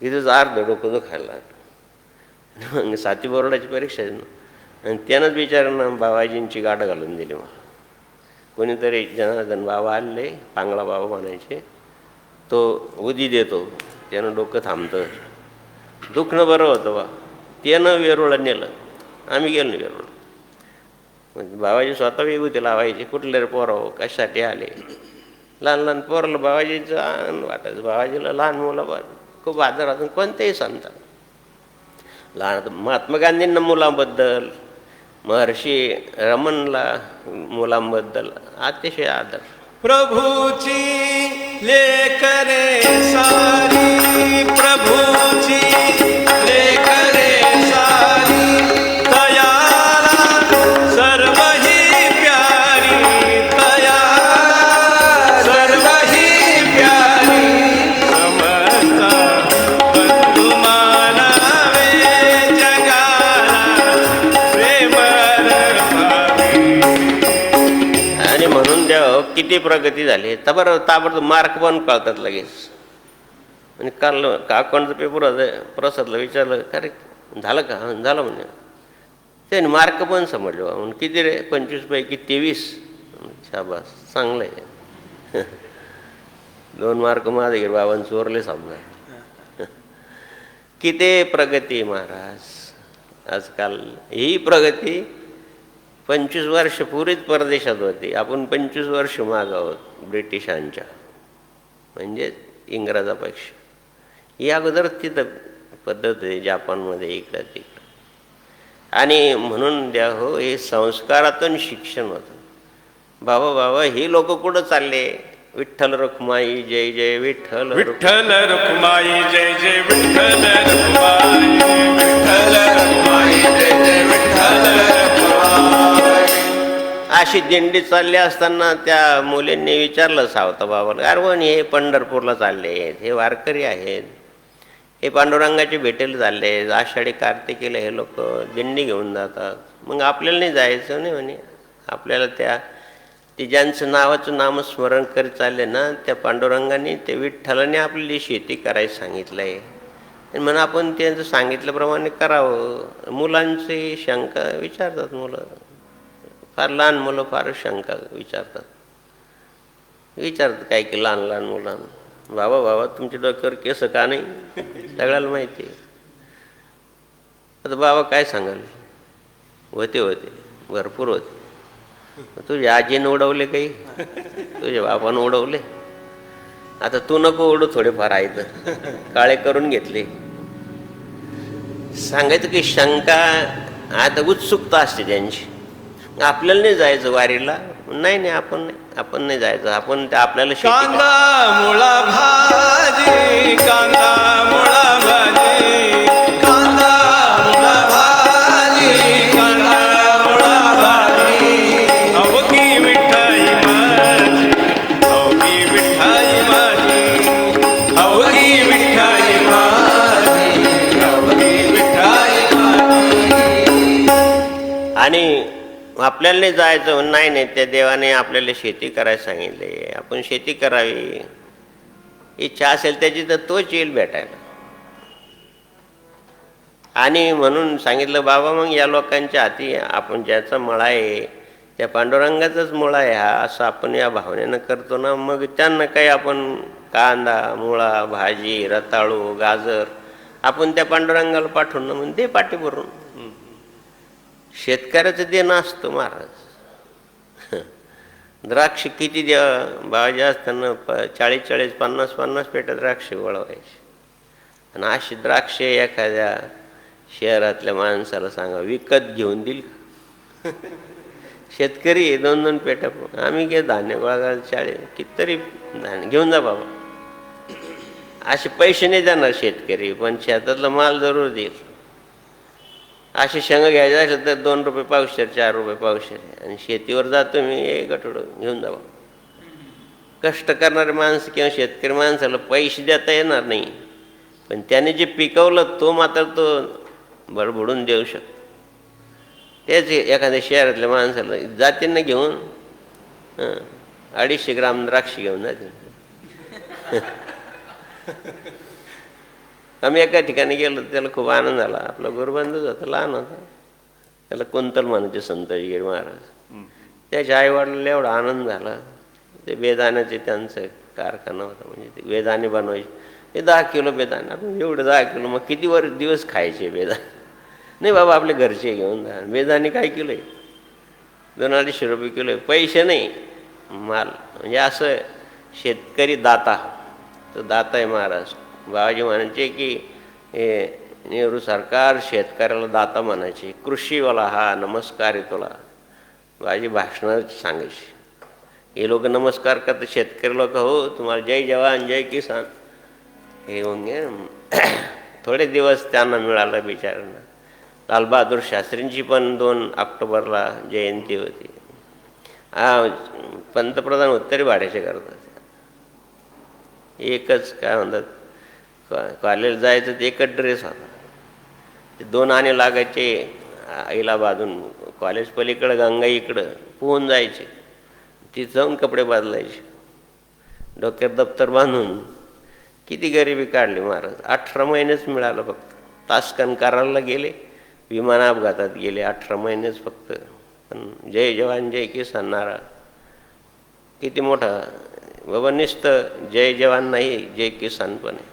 तिथंच अर्ध डोकं दुखायला लागलं. मग 7वी बोर्डाची परीक्षा आहे ना, आणि त्यानंच बिचारानं बाबाजींची गाठ घालून दिली मला. कोणीतरी जनार्दन बाबा आले, पांगळा बाबा म्हणायचे, तो उदी देतो, त्यानं डोकं थांबतं, दुखणं बरं होतं बा. त्यानं वेरूळला नेलं, आम्ही गेलो नाही वेरूळ. म्हणजे बाबाजी स्वतः विभूती लावायचे. कुठले रे पोराव, कशासाठी आले? लहान लहान पोरलं बाबाजीचं आनंद वाटायचं. बाबाजीला लहान मुलं खूप आदर असून कोणतेही सांगतात. लहान महात्मा गांधींना मुलांबद्दल, महर्षी रमणला मुलांबद्दल अतिशय आदर. प्रभूची लेकरे सारी, प्रभूची लेकरे सारी, तयाला सर्व ही प्यारी, तयाला सर्व ही प्यारी. समता बंधू मानावे जगाला, प्रेमळ भावे. आणि म्हणून द्या किती प्रगती झाली. ताबडतोब मार्क पण कळतात लगेच. आणि काल अकाउंटचा पेपर होता, प्रसादला विचारलं, का रे झालं का? झालं म्हणे. त्याने मार्क पण समजले. म्हणून किती रे? 25 पैकी 23. शाबास, चांगलं आहे. 2 मार्क माझे गेले, बाबांनी चोरले समजा. किती प्रगती महाराज आजकाल. ही प्रगती 25 वर्ष पुरीच परदेशात होती. आपण 25 वर्ष माग आहोत ब्रिटिशांच्या, म्हणजे इंग्रजापेक्षा. ही अगोदर तिथं पद्धत आहे जपानमध्ये, इकडं तिकडं. आणि म्हणून द्या हो, हे संस्कारातून शिक्षण होतं. बाबा ही लोक कुठं चालले? विठ्ठल रखुमाई जय जय विठ्ठल, विठ्ठल रखुमाई जय जय विठ्ठल रखुमाई, विठ्ठल रखुमाई जय जय विठ्ठल रखुमाई. अशी दिंडी चालली असताना त्या मुलींनी विचारलं सावता बाबाला, अरे पण हे पंढरपूरला चालले आहेत, हे वारकरी आहेत, हे पांडुरंगाचे भेटेल चालले, आषाढी कार्तिकीला हे लोक दिंडी घेऊन जातात, मग आपल्याला नाही जायचं नाही म्हणे. आपल्याला ते ज्यांचं नावाचं नामस्मरण करीत चालले ना, त्या पांडुरंगाने, ते विठ्ठलाने आपल्याला शेती करायला सांगितलं आहे, आणि म्हणून आपण त्यांचं सांगितल्याप्रमाणे करावं. मुलांची शंका विचारतात मुलं, फार लहान मुलं फार शंका विचारतात काय की लहान लहान मुलांना, बाबा तुमच्या डोक्यावर केस का नाही? सगळ्याला माहिती आहे. आता बाबा काय सांगाल? होते भरपूर होते. तुझ्या आजीनं उडवले काही, तुझ्या बापानं उडवले. आता तू नको उडू, थोडेफार आहेत काळे करून घेतले. सांगायचं की शंका, आता उत्सुकता असते त्यांची. आपल्याला नाही जायचं वारीला, नाही आपण नाही जायचं. आपण आपल्याला कांदा मुळा भाजी, कांदा मुळा भाजी, कांदा मुळा भाजी, कांदा मुळा भाजी. अवघी विठ्ठाई माझी, अवघी विठ्ठाई माझी, अवघी विठ्ठाई माझी, अवघी विठ्ठाई माझी. आणि आपल्याला नाही जायचं, नाही त्या देवाने आपल्याला शेती करायला सांगितले, आपण शेती करावी. इच्छा असेल त्याची तर तोच येईल भेटायला. आणि म्हणून सांगितलं बाबा, मग या लोकांच्या हाती आपण ज्याचा मळा आहे, त्या पांडुरंगाचाच मुळा आहे हा, असं आपण या भावनेनं करतो ना, मग त्यांना काही आपण कांदा मुळा भाजी रताळू गाजर आपण त्या पांडुरंगाला पाठवून ना, म्हणजे दे पाठी भरून. शेतकऱ्याचं देणं असतं महाराज. द्राक्ष किती द्या बाबाजी असताना 40 50 पेट्या द्राक्ष वळवायचे. आणि अशी द्राक्ष एखाद्या शहरातल्या माणसाला सांगा विकत घेऊन देईल का? शेतकरी 2-2 पेट्या, आम्ही घे धान्य गोळा करायला 40 कितीतरी धान्य घेऊन जा बाबा. असे पैसे नाही देणार शेतकरी, पण शेतातला माल जरूर देईल. असे शेंगा घ्यायचे असेल तर 2 रुपये पावशेर 4 रुपये पावशेर, आणि शेतीवर जातो मी एक गठोडं घेऊन जावं. कष्ट करणारे माणसं किंवा शेतकरी माणसाला पैसे देता येणार नाही, पण त्याने जे पिकवलं तो मात्र तो बडबडून देऊ शकतो. तेच एखाद्या शहरातल्या माणसाला जातींना घेऊन 250 ग्राम द्राक्ष घेऊन जाते, आम्ही एका ठिकाणी गेलो, त्याला खूप आनंद झाला. आपला गुरुबंधूच होता, लहान होता, त्याला कुंतल म्हणायचे संतगिरी महाराज. त्याच्या आईवडिलांना एवढा आनंद झाला. ते बेदाण्याचे त्यांचं कारखाना होता, म्हणजे ते बेदाणे बनवायचे. ते 10 किलो बेदाणे, आपण एवढं 10 किलो मग किती दिवस खायचे बेदाणे? नाही बाबा, आपले घरचे घेऊन जा. बेदाणे काय किलो आहे? 200-250 रुपये किलो आहे. पैसे नाही, माल. म्हणजे असं शेतकरी दाता, तो दाता आहे महाराज. बाबाजी म्हणायचे की हे नेहरू सरकार शेतकऱ्याला दाता म्हणायचे. कृषीवाला हा नमस्कार आहे तुला. बाबाजी भाषणात सांगायचे. हे लोक नमस्कार करतात, शेतकरी लोक हो तुम्हाला जय जवान जय किसान. हे म्हणजे थोडे दिवस त्यांना मिळालं बिचाऱ्यांना. लालबहादूर शास्त्रींची पण 2 ऑक्टोबरला जयंती होती. पंतप्रधान उत्तरी भाड्याचे करतात. एकच काय म्हणतात, कॉलेज जायचं ते एकच ड्रेस होता. ते 2 आणे लागायचे आईला बांधून. कॉलेज पलीकडं गंगा इकडं पोहून जायचे. तिथं जाऊन कपडे बदलायचे, डोक्यात दप्तर बांधून. किती गरिबी काढली महाराज. 18 महिनेच मिळालं फक्त. तास्कन करायला गेले, विमान अपघातात गेले. 18 महिनेच फक्त. पण जय जवान जय किसान नारा किती मोठा. बाबा नुसतं जय जवान नाही, जय किसान पण आहे.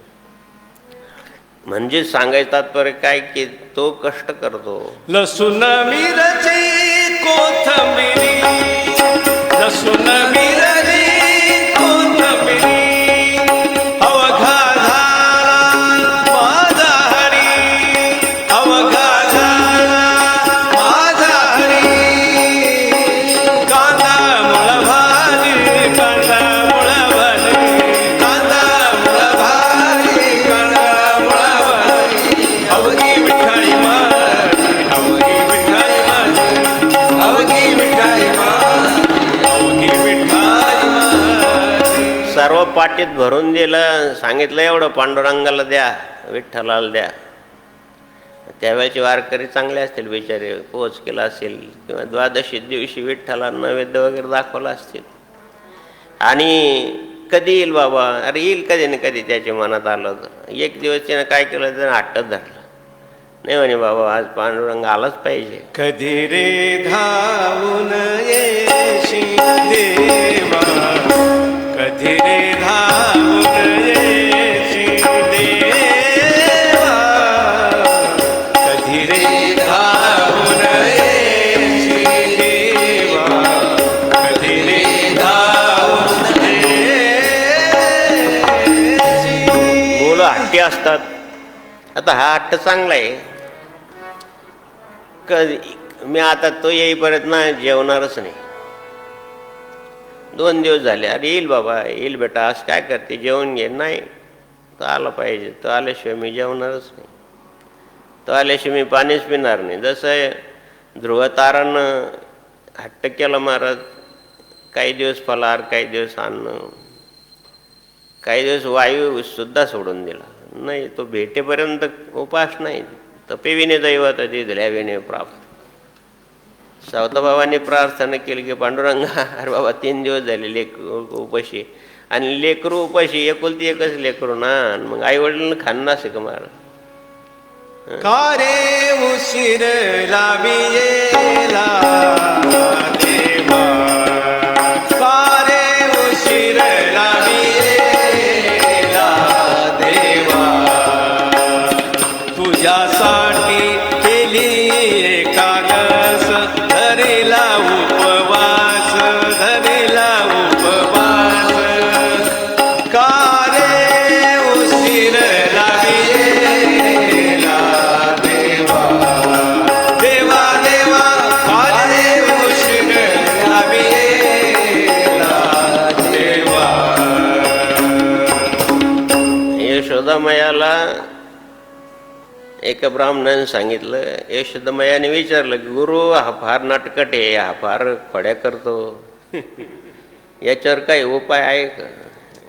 म्हणजे सांगायचं तात्पर्य काय की तो कष्ट करतो. लसूण मिरची कोथिंबिरी, लसूण मिरची कोथिंबिरी, अवघा झाला माझा हरी, अवघा झाला माझा हरी. कांदा मुळा भाजी, कांदा मुळा भाजी, कांदा मुळा भाजी, कांदा मुळा भाजी. अवघी विठाई माझी, अवघी विठाई माझी, अवघी विठाई माझी, अवघी विठाई माझी. सर्व पाटीत भरून दिलं. सांगितलं एवढं पांडुरंगाला द्या, विठ्ठलाला द्या. त्यावेळेचे वारकरी चांगले असतील बिचारे, पोच केला असेल किंवा द्वादशी दिवशी विठ्ठला नैवेद्य वगैरे दाखवला असतील. आणि कधी येईल बाबा, अरे येईल कधी ना कधी त्याच्या मनात आलं होतं. एक दिवस त्यानं काय केलं, त्यानं हट्टच धरला. नाही म्हणे बाबा आज पांडुरंग आलाच पाहिजे. कधी रे धावून येशील देवा, कधी रे धावून येशील देवा, कधी रे धावून येशील देवा, कधी रे धावून येशील. मुलं हट्टी असतात. आता हा हट्ट चांगला आहे. कधी मी आता तो येईपर्यंत ना जेवणारच नाही. 2 दिवस झाले. अरे येईल बाबा, येईल बेटा, आज काय करते, जेवण घे. नाही, तो आला पाहिजे. तो आल्याशिवाय मी जेवणारच नाही. तो आल्याशिवाय मी पाणीच पिणार नाही. जसं ध्रुवतारानं हट्ट केला महाराज, काही दिवस फलाहार, काही दिवस अन्न, काही दिवस वायू सुद्धा सोडून दिला. नाही, तो भेटेपर्यंत उपास नाही. तपेविने दैवत दिल्याविने प्राप्त. सावताबाबांनी प्रार्थना केली की पांडुरंगा, अरे बाबा 3 दिवस झाले उपाशी, आणि लेकरू उपाशी, एकुलती एकच लेकरू ना. मग आई वडिलांना खाणं नसे का महाराज? का रे उशीर लावियेला देवा, का रे उशीर लावियेला देवा, तुझ्यासाठी केली एकादस, धरेला उपवास, धरेला उपवास. का रे उशीर लावियेला देवा, देवा देवा, का रे उशीर लावियेला देवा. यशोदामयाला एका ब्राह्मणाने सांगितलं. यशोदामयाने विचारलं की गुरु, हा फार नाटकट आहे, हा फार खोड्या करतो, याच्यावर काही उपाय आहे का?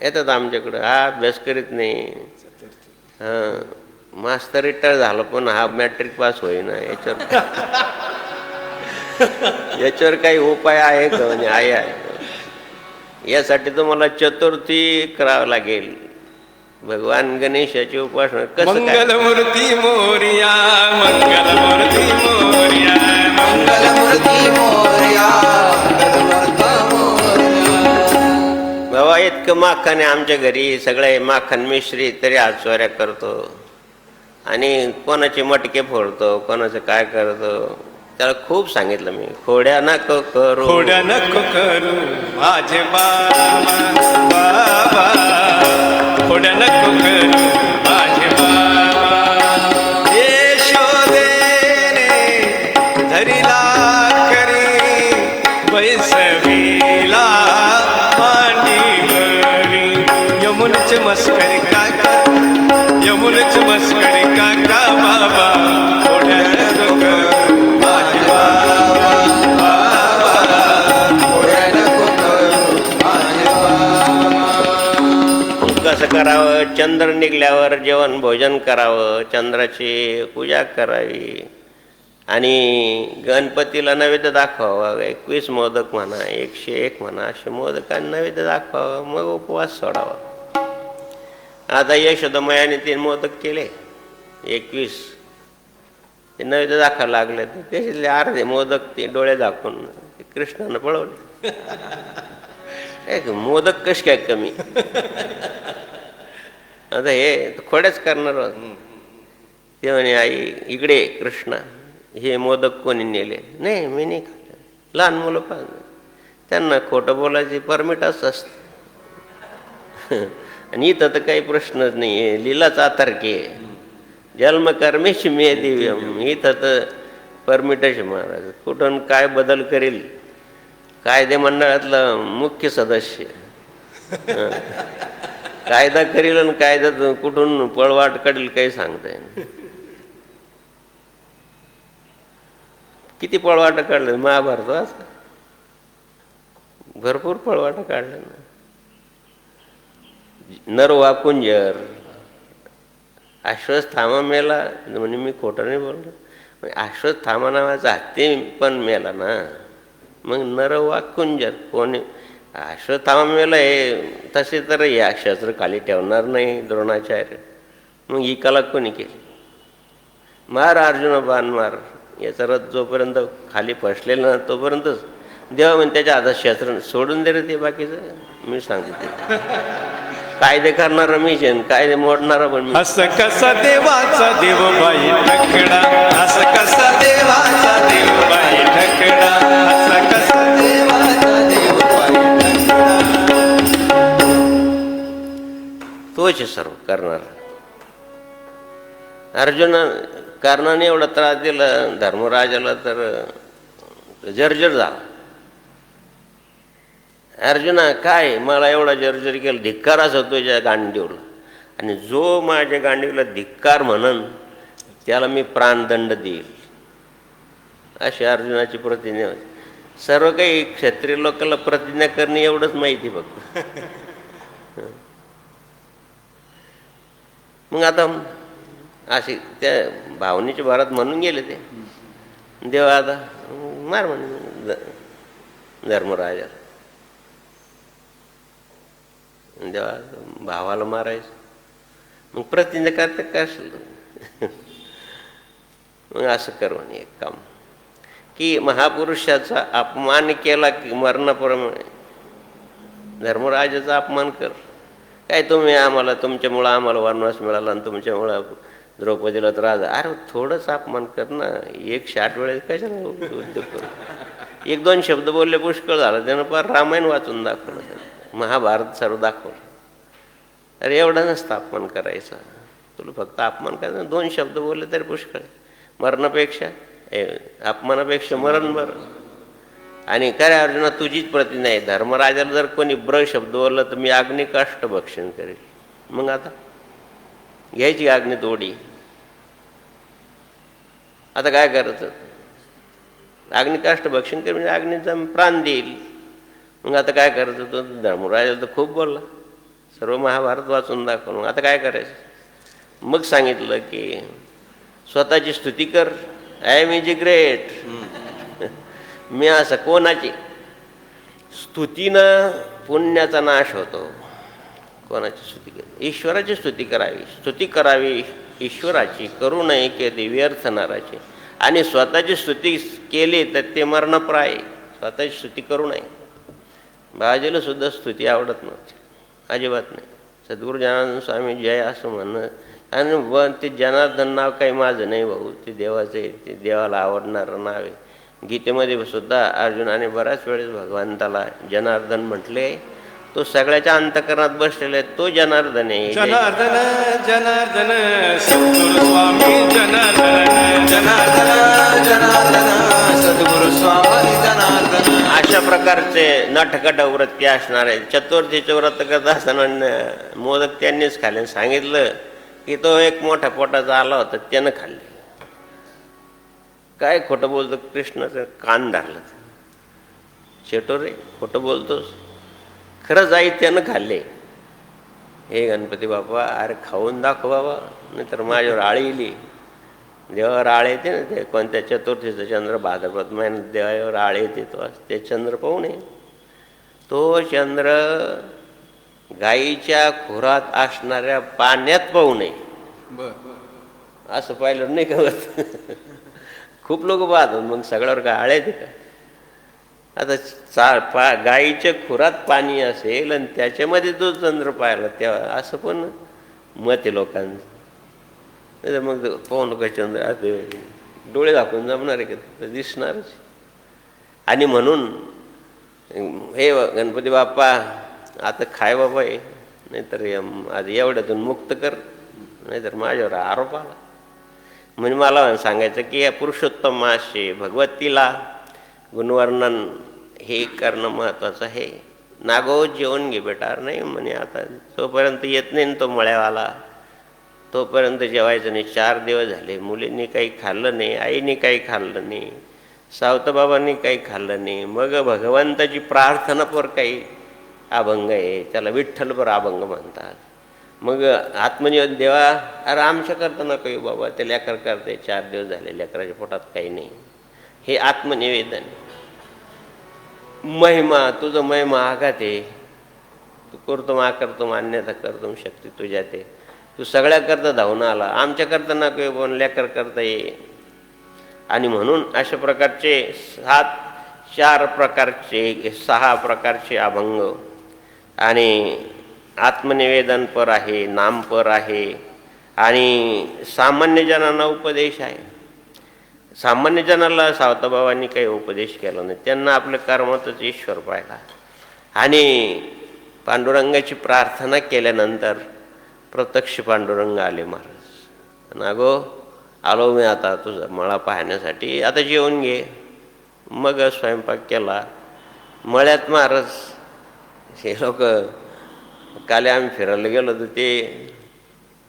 येतात आमच्याकडं, हा अभ्यास करीत नाही, हां मास्तर रिटायर झालं पण हा मॅट्रिक पास होईना, याच्यावर काही उपाय आहे का? म्हणजे आहे. यासाठी तुम्हाला चतुर्थी करावं लागेल. भगवान गणेशाची उपासना कसं काय? मंगलमूर्ती मोरया, मंगलमूर्ती मोरया, मंगलमूर्ती मोरया, मंगलमूर्ती मोरया. बाबा इतकं माखन आहे आमच्या घरी, सगळे माखन मिश्री तरी आज चोऱ्या करतो आणि कोणाचे मटके फोडतो, कोणाचं काय करतो. त्याला खूप सांगितलं मी, खोड्या नको करू, खोड्या नको करू माझे बाबा, खोड्या नको करू माझे बाबा. यशोदेने धरिला करी बैसवीला मांडीवरी. यमुनेची मस्करी काका, यमुनेची मस्करी काका बाबा, खोड्या नको करू माझे बाबा. कसं करावं? चंद्र निघल्यावर जेवण भोजन करावं, चंद्राची पूजा करावी आणि गणपतीला नैवेद्य दाखवावं. 21 मोदक म्हणा, 101 म्हणा, असे मोदकांनी नैवेद्य दाखवावं, मग उपवास सोडावा. आता यशोदमयाने 3 मोदक केले, 21 ते नैवेद्य दाखवायला लागले. त्याच्यातले अर्धे मोदक ते डोळे दाखवून कृष्णानं पळवले. एक मोदक कशी काय कमी? आता हे खोड्याच करणार आहोत. ते म्हणे, आई इकडे कृष्णा, हे मोदक कोणी नेले? नाही मी नाही खाल्ले. लहान मुलं पाहिजे, त्यांना खोटं बोलायची परमिटच असते. आणि इथं तर काही प्रश्नच नाही आहे, लीलाच आतारकी आहे. जन्मकर्मेश मे दिव्यम, इथं तर परमिटच महाराज कुठून काय बदल करील. कायदे मंडळातलं मुख्य सदस्य कायदा करील आणि कायदा कुठून पळवाट काढील काही सांगता येईल. किती पळवाट काढलं महाभारत, भरपूर पळवाट काढलं ना. नरवा कुंजर, अश्वत्थामा मेला म्हणजे मी खोटं नाही बोललो. अश्वत्थामा नावाचा हत्ती पण मेला ना. मग नरवा कुंजर कोणी? अश्वत्थामा मेला हे तसे तर या शस्त्र खाली ठेवणार नाही द्रोणाचार्य. मग ही कला कोणी केली? मार अर्जुन बाण मार, याचा रथ जोपर्यंत खाली फसलेला ना तोपर्यंतच देवा म्हणजे त्याच्या हातात शस्त्र सोडून दे रे. ते बाकीचं मी सांगतो. ते कायदे करणारा मी कायदे मोडणारा पण मी. असं कसा देवाचा देवबाई ढकडा, असं कसा देवाचा देवबाई ढकडा, असं कसा देवाचा देवबाई ढकडा. तोच सर्व करणार. अर्जुन कर्णाने एवढा त्रास दिला धर्मराजाला तर जर्जर झाला. अर्जुना काय मला एवढा जर्जर केला, धिक्काराच होतो तुझ्या गांडीवला. आणि जो माझ्या गांडीवला धिक्कार म्हणन त्याला मी प्राणदंड देईल, अशी अर्जुनाची प्रतिज्ञा होती. सर्व काही क्षत्रिय लोकांना प्रतिज्ञा करणे एवढंच माहिती फक्त. मग आता अशी त्या भावनेच्या भरात म्हणून गेले ते. देवा आता मार म्हणे धर्मराजा. देवा भावाला मारायचं. मग प्रतिज्ञा करता काय असेल. मग असं कर म्हणे एक काम, की महापुरुषाचा अपमान केला की मरणाप्रमाणे धर्मराजाचा अपमान कर. काय तुम्ही आम्हाला, तुमच्यामुळं आम्हाला वनवास मिळाला आणि तुमच्यामुळं द्रौपदीला त्रास. अरे थोडंच अपमान कर ना. 160 वेळेस कशाला उद्योग करू. 1-2 शब्द बोलले पुष्कळ झालं. त्यानं फार रामायण वाचून दाखवलं, महाभारत सर्व दाखवलं. अरे एवढा नसतं अपमान करायचा. तुला फक्त अपमान करायचा, 2 शब्द बोलले तरी पुष्कळ. मरणापेक्षा अपमानापेक्षा मरण बरं. आणि खऱ्या अर्जुना तुझीच प्रतिज्ञा आहे, धर्मराजाला जर कोणी ब्र शब्द बोलला तर मी अग्निकाष्ट भक्षण करेल. मग आता घ्यायची अग्नीत ओढी. आता काय करायचं? अग्निकाष्ट भक्षण कर म्हणजे अग्नीचा प्राण देईल. मग आता काय करायचं? तो धर्मराजा तर खूप बोलला, सर्व महाभारत वाचून दाखवलं. मग आता काय करायचं? मग सांगितलं की स्वतःची स्तुती कर, आय एम इज ग्रेट. मी असं कोणाची स्तुतीनं पुण्याचा नाश होतो. कोणाची स्तुती करावी? ईश्वराची स्तुती करावी ईश्वराची, करू नये कधी व्यर्थ नराची. आणि स्वतःची स्तुती केली तर ते मरणप्राय. स्वतःची स्तुती करू नये. बाबाजीला सुद्धा स्तुती आवडत नव्हती, अजिबात नाही. सद्गुरू जनार्दन स्वामी जय असं म्हणणं. आणि ते जनार्दन नाव काही माझं नाही भाऊ, ते देवाचं आहे, ते देवाला आवडणारं नाव आहे. गीतेमध्ये सुद्धा अर्जुनाने बऱ्याच वेळेस भगवंताला जनार्दन म्हटले. तो सगळ्याच्या अंतःकरणात बसलेला आहे, तो जनार्दन आहे. जनार्दन जनार्दन सद्गुरु स्वामी जनार्दन जनार्दन जनार्दन सद्गुरु स्वामी जनार्दन. अशा प्रकारचे नटखट वृत्ती असणारे. चतुर्थीचे व्रत करत असताना मोदक त्यांनीच खाल्ले. सांगितलं की तो एक मोठ्या पोटाचा आला होता, त्यानं खाल्ले. काय खोटं बोलतो? कृष्णाचं कान धरलं. शेटो रे, खोटं बोलतोस? खरंच आई त्यानं खाल्ले. हे गणपती बाप्पा, अरे खाऊन दाखव बाबा, नाही तर माझ्यावर आळी येली. देवावर आळ येते ना, ते कोणत्या चतुर्थीचं चंद्र भाद्रपद महिन्यात देवावर आळ येते, तो ते चंद्र पाहू नये. तो चंद्र गाईच्या खुरात असणाऱ्या पाण्यात पाहू नये. असं पाहिलं नाही का? खूप लोक पाहतात. मग सगळ्यावर काय आळ येते का? आता गाईच्या खुरात पाणी असेल आणि त्याच्यामध्ये तो चंद्र पाहिला तेव्हा, असं पण मत आहे लोकांचं. नाही तर मग पाहू नका चंद्र, आता डोळे दाखवून जमणार आहे का? दिसणारच. आणि म्हणून हे गणपती बाप्पा, आता खाय बाबा आहे, नाहीतर आधी एवढ्यातून मुक्त कर, नाहीतर माझ्यावर आरोप आला. म्हणजे मला सांगायचं की या पुरुषोत्तम मासे भगवतीला गुणवर्णन हे करणं महत्त्वाचं आहे. नागो जेवण घे बेटा, नाही म्हणे आता तोपर्यंत येत नाही ना तो मळ्यावाला, तोपर्यंत जेवायचं नाही. 4 दिवस झाले, मुलींनी काही खाल्लं नाही, आईने काही खाल्लं नाही, सावताबाबांनी काही खाल्लं नाही. मग भगवंताची प्रार्थना पर काही अभंग आहे, त्याला विठ्ठलपर अभंग म्हणतात. मग आत्मनिवेदन देवा, अरे आमच्या करता नको येऊ बाबा, ते लेकर करते, 4 दिवस झाले लेकराच्या पोटात काही नाही. हे आत्मनिवेदन. महिमा, तुझं महिमा आघात आहे, तू करतो करतो मान्यता करतो, शक्ती तुझ्या ते, तू सगळ्याकरता धावून आला, आमच्याकरता नको येऊ पण लेकर करता ये. आणि म्हणून अशा प्रकारचे 4 प्रकारचे 6 प्रकारचे अभंग. आणि आत्मनिवेदनपर आहे, नामपर आहे, आणि सामान्य जनांना उपदेश आहे. सामान्य जनाला सावताबाबांनी काही उपदेश केला नाही, त्यांना आपल्या कर्मातच ईश्वर पाहिला. आणि पांडुरंगाची प्रार्थना केल्यानंतर प्रत्यक्ष पांडुरंग आले. महाराज नागो आलो मी आता तुझा मळा पाहण्यासाठी, आता जेवून घे. मग स्वयंपाक केला मळ्यात. महाराज हे लोक काले आम्ही फिरायला गेलो होतो, ते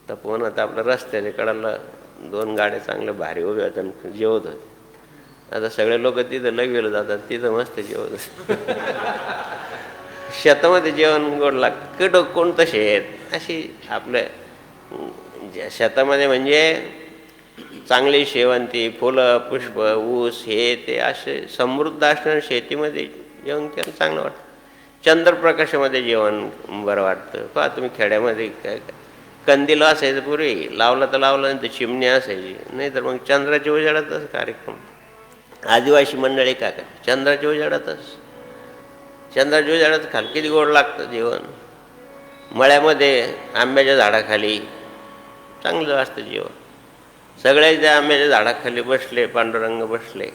तपोवन आता आपल्या रस्त्याच्या कडाला 2 गाड्या चांगल्या भारी उभ्या होत्या, जेवत होते. आता सगळे लोक तिथं लगेलं जातात, तिथं मस्त जेवत होते. शेतामध्ये जेवण गोड लागतं. कोणतं शेत? अशी आपल्या शेतामध्ये म्हणजे चांगली शेवंती, फुलं, पुष्प, ऊस, हे ते असे समृद्ध असणाऱ्या शेतीमध्ये जेवण केलं चांगलं वाटतं. चंद्रप्रकाशामध्ये जेवण बरं वाटतं. पहा तुम्ही खेड्यामध्ये काय कंदील असायचं पूर्वी, लावलं तर लावलं नाही तर चिमणी असायची, नाही तर मग चंद्राच्या उजेडातच कार्यक्रम. आदिवासी मंडळी काय काय चंद्राच्या उजेडातच, चंद्राच्या उजेडात खाली किती गोड लागतं जेवण. मळ्यामध्ये आंब्याच्या झाडाखाली चांगलं असतं जेवण. सगळे त्या आंब्याच्या झाडाखाली बसले, पांडुरंग बसले,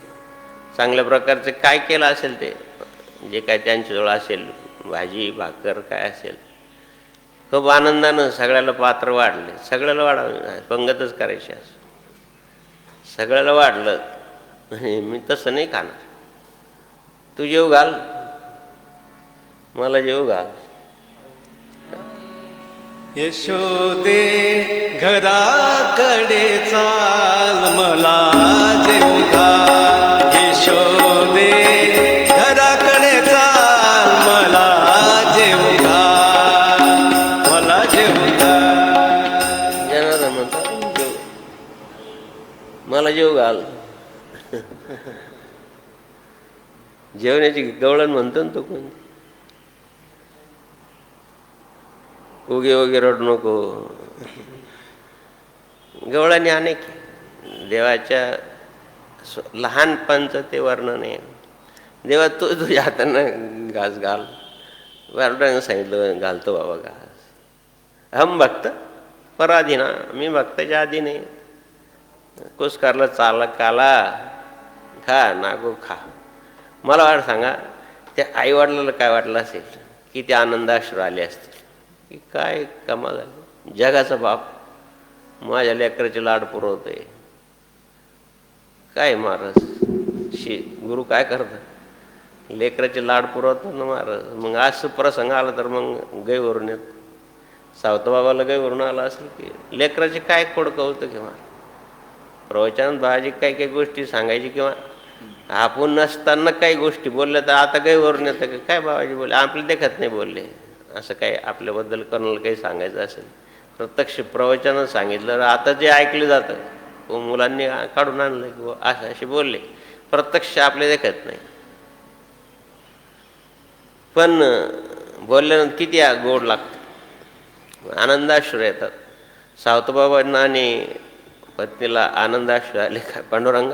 चांगल्या प्रकारचे काय केलं असेल ते, जे काय त्यांच्याजवळ असेल, भाजी भाकर काय असेल, खूप आनंदानं सगळ्याला पात्र वाढले. सगळ्याला वाढावं, पंगतच करायची असं सगळ्याला वाढलं. मी तसं नाही खाणार, तू जेव घाल, मला जेव घाल. यशोदे घराकडे चाल, मला जेवू घाल. यशोदे घराकडे चाल, मला जेवू घाल, मला जेवू घाल. जनार्दन म्हणतात जेव, मला जेव घाल. जेवण्याची गवळण म्हणतो ना तो कोण. उगे उगे रडू नको. गवळणी अनेक देवाच्या लहानपणचं ते वर्णन आहे. देवा तू तुझ्या हातानं घास घाल. पांडुरंगानं सांगितलं घालतो बाबा घास. हम भक्त पराधीना, मी भक्ताच्या आधी नाही. कुस्कारला चाला काला खा नागो खा. मला वाट सांगा त्या आईवडिलाला काय वाटलं असेल, किती आनंदाश्रू आले असतील की काय कमाल झाली. जगाचा बाप माझ्या लेकराचे लाड पुरवतोय. काय महाराज गुरु काय करतात, लेकराचे लाड पुरवतात ना महाराज. मग असं प्रसंग आला तर मग गैवरून येत. सावताबाबाला गैवरून आला असेल की लेकराचे काय खोडकं होतं किंवा प्रवचनात बाबाजी काही काही गोष्टी सांगायची किंवा आपण नसताना काही गोष्टी बोलल्या तर आता गैवरून येतं की काय बाबाजी बोलले आपले देखत नाही बोलले. असं काय आपल्याबद्दल कोणाला काही सांगायचं असेल प्रत्यक्ष प्रवचनात सांगितलं आता जे ऐकलं जातं मुलांनी काढून आणलं की असं असे बोलले, प्रत्यक्ष आपले देखत नाही. पण बोलल्यानंतर किती गोड लागतं, आनंदाश्रू येतात. सावतबाबांना आणि पत्नीला आनंदाश्रू आले. काय पांडुरंग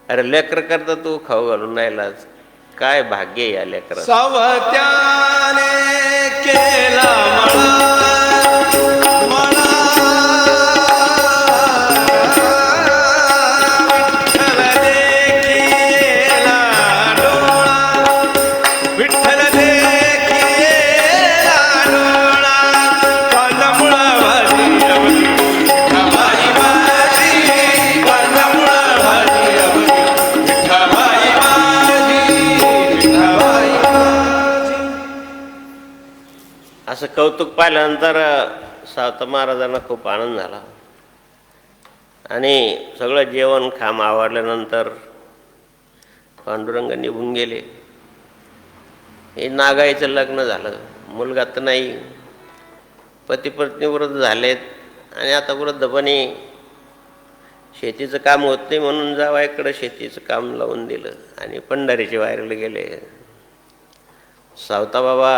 अरे लेकर करता तू खाऊ घालून राहिलाच, काय भाग्य या लेकरा. सावत्याने केला मळा विठ्ठल देखीला डोळा कंदमुळा भाजी विठ्ठलबाई माझी कंदमुळा भाजी विठ्ठलबाई माझी विठ्ठलबाई माझी. असं कौतुक पाहिल्यानंतर सावता महाराजांना खूप आनंद झाला आणि सगळं जेवण खाम आवरल्यानंतर पांडुरंग निघून गेले. हे नागाईचं लग्न झालं, मुलगा तर नाही, पती पत्नी वृद्ध झालेत आणि आता वृद्धपणी शेतीचं काम होत नाही म्हणून जावयाकडं शेतीचं काम लावून दिलं आणि पंढरीच्या वारीला गेले. सावता बाबा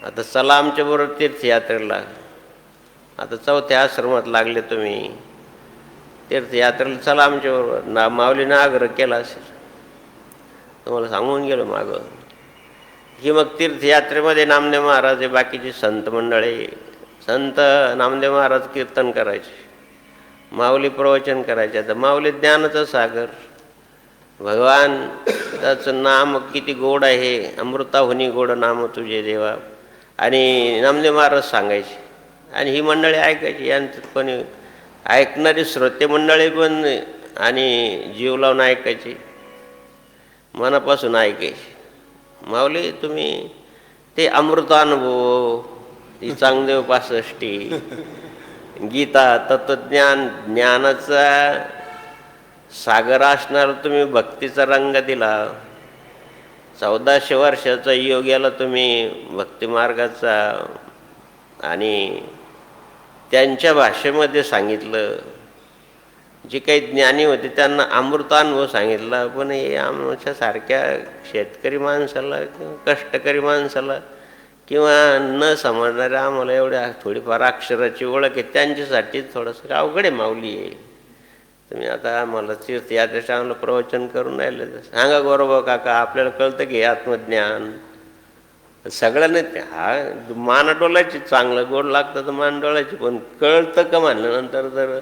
आता चला आमच्याबरोबर तीर्थयात्रेला. आता चौथ्या आश्रमात लागले तुम्ही, तीर्थयात्रेला चला आमच्याबरोबर. माऊलीनं आग्रह केला असेल, तुम्हाला सांगून गेलो मागं की मग तीर्थयात्रेमध्ये नामदेव महाराज हे बाकीचे संत मंडळी, संत नामदेव महाराज कीर्तन करायचे, माऊली प्रवचन करायचे. आता माऊली ज्ञानाचा सागर, भगवान त्याचं नाम किती गोड आहे, अमृताहुनी गोड नाम तुझे देवा. आणि नामदेव महाराज सांगायचे आणि ही मंडळी ऐकायची. यांच्यात कोणी ऐकणारी श्रोते मंडळी पण आणि जीव लावून ऐकायची, मनापासून ऐकायची. माऊली तुम्ही ते अमृतानुभव, ती चांगदेव 65, गीता, तत्वज्ञान, ज्ञानाचा सागर असणारा तुम्ही भक्तीचा रंग दिला. 1400 वर्षाचा योग याला तुम्ही भक्तिमार्गाचा आणि त्यांच्या भाषेमध्ये सांगितलं. जे काही ज्ञानी होते त्यांना अमृतानुभव सांगितला. पण हे आमच्यासारख्या शेतकरी माणसाला किंवा कष्टकरी माणसाला किंवा न समजणाऱ्या आम्हाला एवढ्या थोडीफार अक्षराची ओळख आहे त्यांच्यासाठी थोडंसं अवघड आहे माऊली आहे. तुम्ही आता आम्हाला तीर्थयात्रेचं आम्हाला प्रवचन करून राहिले तर सांगा गौरव काका, आपल्याला कळतं की आत्मज्ञान सगळं नाही. हा मान डोलायची, चांगलं गोड लागतं तर मान डोलायची, पण कळतं का म्हणल्यानंतर तर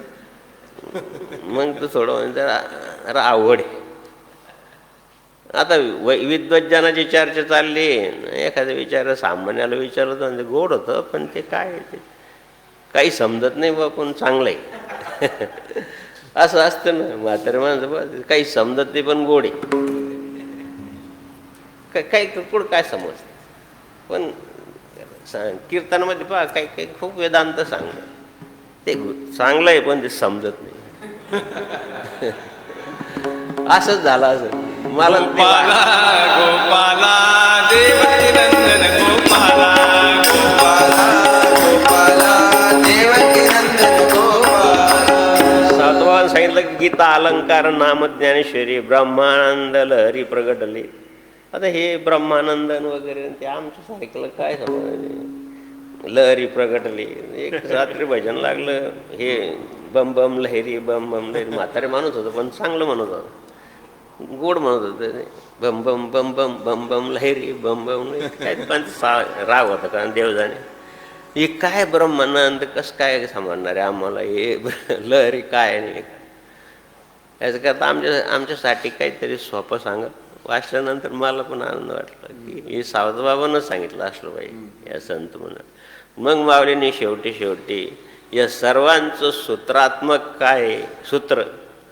मग तर थोडं म्हणजे जरा अवघड आहे. आता विद्वज्जनाची चर्चा चालली, एखाद्या विचार सामान्याला विचारलं तर म्हणजे गोड होतं, पण ते काय ते काही समजत नाही बा, पण चांगलं आहे असं असतं ना. म्हातारे माणसं बा काही समजत नाही पण गोड आहे, काही कुठं काय समजतं. पण कीर्तनामध्ये पहा काही काही खूप वेदांत सांगतात, ते चांगलं आहे पण ते समजत नाही असंच झालं. असं मला गोपाला गोपाला देवकी नंदन गोपाला गोपाला गोपाला देवकी नंदन गोपाला. सातवान सांगितलं की गीता अलंकार नाम ज्ञानेश्वरी ब्रह्मानंद लहरी प्रगटले. आता हे ब्रह्मानंदन वगैरे ते आमच्या सारख्याला काय समजायचं. लहरी प्रगटली. एक रात्री भजन लागलं, हे बम बम लहरी बम बम लहरी. म्हातारे म्हणत होतं पण चांगलं म्हणत होतं, गोड म्हणत होतं ते. बम बम बम बम बम बम लहरी बम बम लहरी. काय पण राग होता कारण देवजाने हे काय ब्रह्मानंद कसं काय समजणार आहे आम्हाला हे लहरी काय नाही. याचं करता आमच्यासाठी काहीतरी सोपं सांगा. वाचल्यानंतर मला पण आनंद वाटला की हे सावधबाबांना सांगितलं असलं पाहिजे या संत म्हणून. मग माऊलींनी शेवटी या सर्वांचं सूत्रात्मक काय सूत्र,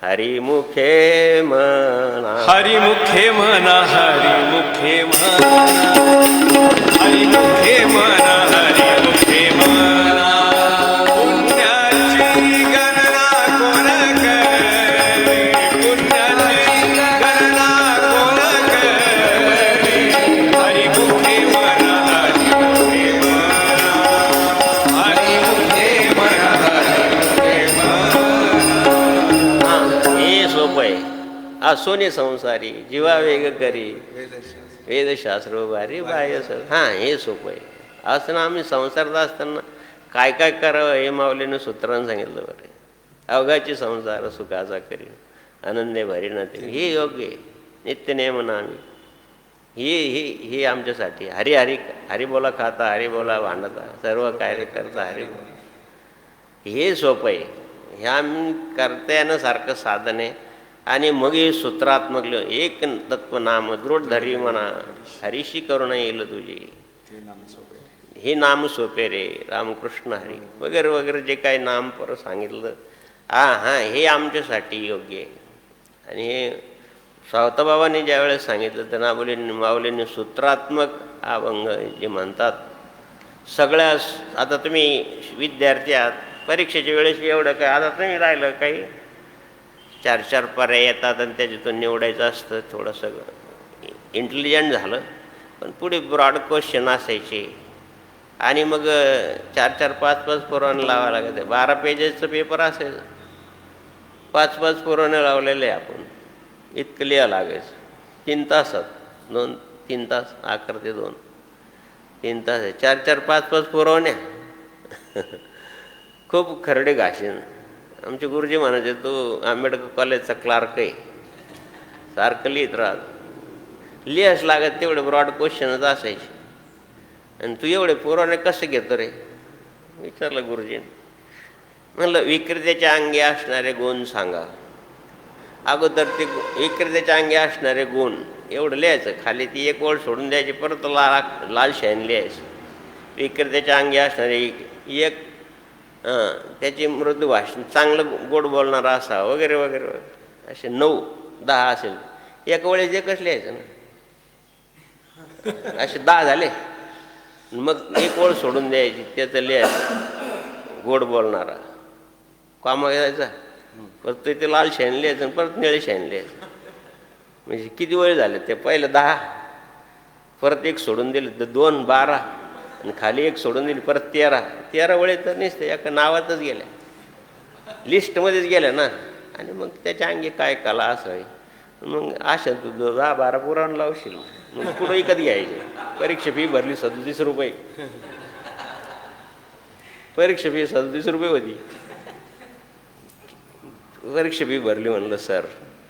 हरिमुखे म्हणा हरिमुखे म्हणा, हरिमुखे म्हणा, हरिमुखे म्हणा, हरिमुखे म्हणा. पुण्याची गणना कोण करे, पुण्याची गणना कोण करे. हरिमुखे म्हणा, हरिमुखे म्हणा, हरिमुखे म्हणा, हरिमुखे म्हणा. हे सोपं आहे. सोने संसारी जीवा वेग करी वेदशास्त्र भारी बाह्य सर. हां हे सोपं आहे. असं ना आम्ही संसारात असताना काय काय करावं हे माऊलीनं सूत्रानं सांगितलं बरं. अवघाची संसार सुखाचा करी अनन्य भरी नते, हे योग्य आहे. नित्यनेम नामी ही आमच्यासाठी. हरी हरी हरी बोला खाता, हरी बोला भांडता, सर्व कार्य करता हरी बोला. हे सोपं आहे. हे आम्ही करता येणं सारखं साधन आहे. आणि मग हे सूत्रात्मक एक तत्व नाम दृढ धरी म्हणा, हरीशी करुणा येईल तुझी. हे नाम सोपे रे रामकृष्ण हरी वगैरे वगैरे जे काही नाम परत सांगितलं हां हे आमच्यासाठी योग्य आहे. आणि हे सावताबाबांनी ज्यावेळेस सांगितलं तर माऊलींनी सूत्रात्मक अभंग जे म्हणतात सगळ्या. आता तुम्ही विद्यार्थी आहात, परीक्षेच्या वेळेस एवढं काय आता तुम्ही राहिलं काही 4-4 पर्याय येतात आणि त्याच्यातून निवडायचं असतं. थोडंसं इंटेलिजंट झालं पण पुढे ब्रॉड क्वेश्चन असायचे आणि मग 4-4, 5-5 पुरवणे लावावं लागायचं. 12 पेजेसचं पेपर असेल, 5-5 पुरवणे लावलेले आपण इतकं लिहावं लागायचं. 3 तासात 2-3 तास 11 ते 2 3 तास आहे. 4-4, 5-5 पुरवण्या खूप खरडे घाशीन. आमचे गुरुजी म्हणायचे तू आंबेडकर कॉलेजचा क्लार्क आहे, सारखं लिहित राहत. लिहायच लागत तेवढे ब्रॉड क्वेश्चनच असायचे. आणि तू एवढे पुरवणे कसे घेतो रे विचारलं गुरुजीने. म्हणलं विक्रेत्याच्या अंगी असणारे गुण सांगा. अगोदर ते विक्रेत्याच्या अंगी असणारे गुण एवढं लिहायचं, खाली ती एक ओळ सोडून द्यायची, परत लाल शाईन लिहायचं. विक्रेत्याच्या अंगी असणारे एक त्याची मृदू भाषण, चांगलं गोड बोलणारा असा वगैरे वगैरे वगैरे असे 9-10 असेल. एका वेळेस एकच लिहायचं ना, असे 10 झाले. मग एक ओळ सोडून द्यायची, त्याचं लिहायचं गोड बोलणारा कामा घ्यायचा, परत ते लाल शाईन लिहायचं, परत निळे शाईन लिहायचं. म्हणजे किती वेळ झाले ते पहिलं 10, परत एक सोडून दिले तर 2, 12 आणि खाली एक सोडून दिली परत 13 वेळे तर नसते एका नावातच गेल्या, लिस्टमध्येच गेल्या ना. आणि मग त्याच्या अंगी काय कला असावी. मग अशा तू 10-12 पुराण लावशील, मग पुढं विकत घ्यायचे. परीक्षा फी भरली 37 रुपये, परीक्षा फी 37 रुपये होती. परीक्षा फी भरली म्हणलं सर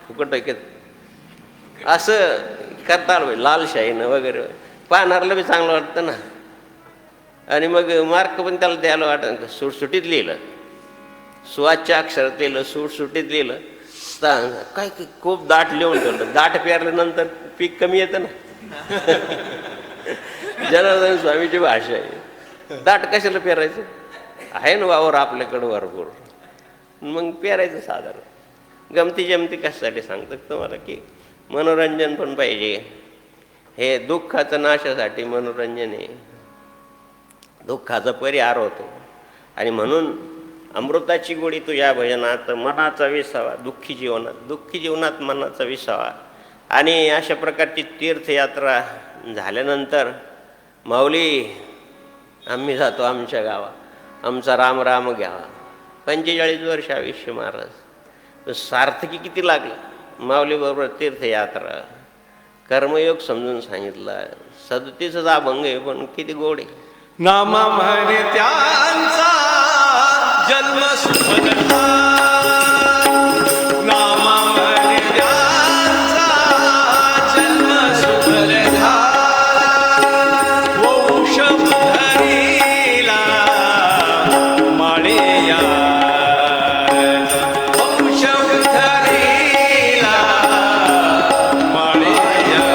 फुकट ऐकत असं करता आलं पाहिजे. लाल शाईनं वगैरे पाहणारला बी चांगलं वाटतं ना. आणि मग मार्क पण त्याला द्यायला वाटत. सुटसुटीत लिहिलं, सुवाच्या अक्षरात लिहिलं, सुटसुटीत लिहिलं. काय खूप दाट लिहून ठेवलं. दाट पेरल्यानंतर पीक कमी येतं ना. जनार्दन स्वामीची भाषा आहे. दाट कशाला पेरायचं, आहे ना वावर आपल्याकडं भरपूर, मग पेरायचं साधारण. गमती जमती कशासाठी सांगतात तुम्हाला की मनोरंजन पण पाहिजे. हे दुःखाचं नाशासाठी मनोरंजन आहे, दुःखाचा परिहार होतो. आणि म्हणून अमृताची गोडी तू या भजनात मनाचा विसावा, दुःखी जीवनात मनाचा विसावा. आणि अशा प्रकारची तीर्थयात्रा झाल्यानंतर माऊली आम्ही जातो आमच्या गावा, आमचा राम राम घ्यावा. 45 वर्ष आयुष्य महाराज, सार्थकी किती लागलं. माऊलीबरोबर तीर्थयात्रा, कर्मयोग समजून सांगितला. 37 अभंग आहे पण किती गोड आहे. नामा म्हणे त्यांचा जन्म सुफलता नामा म्हणे त्यांचा जन्म सुफलता वंश धरीला माळेया वंश धरीला माळेया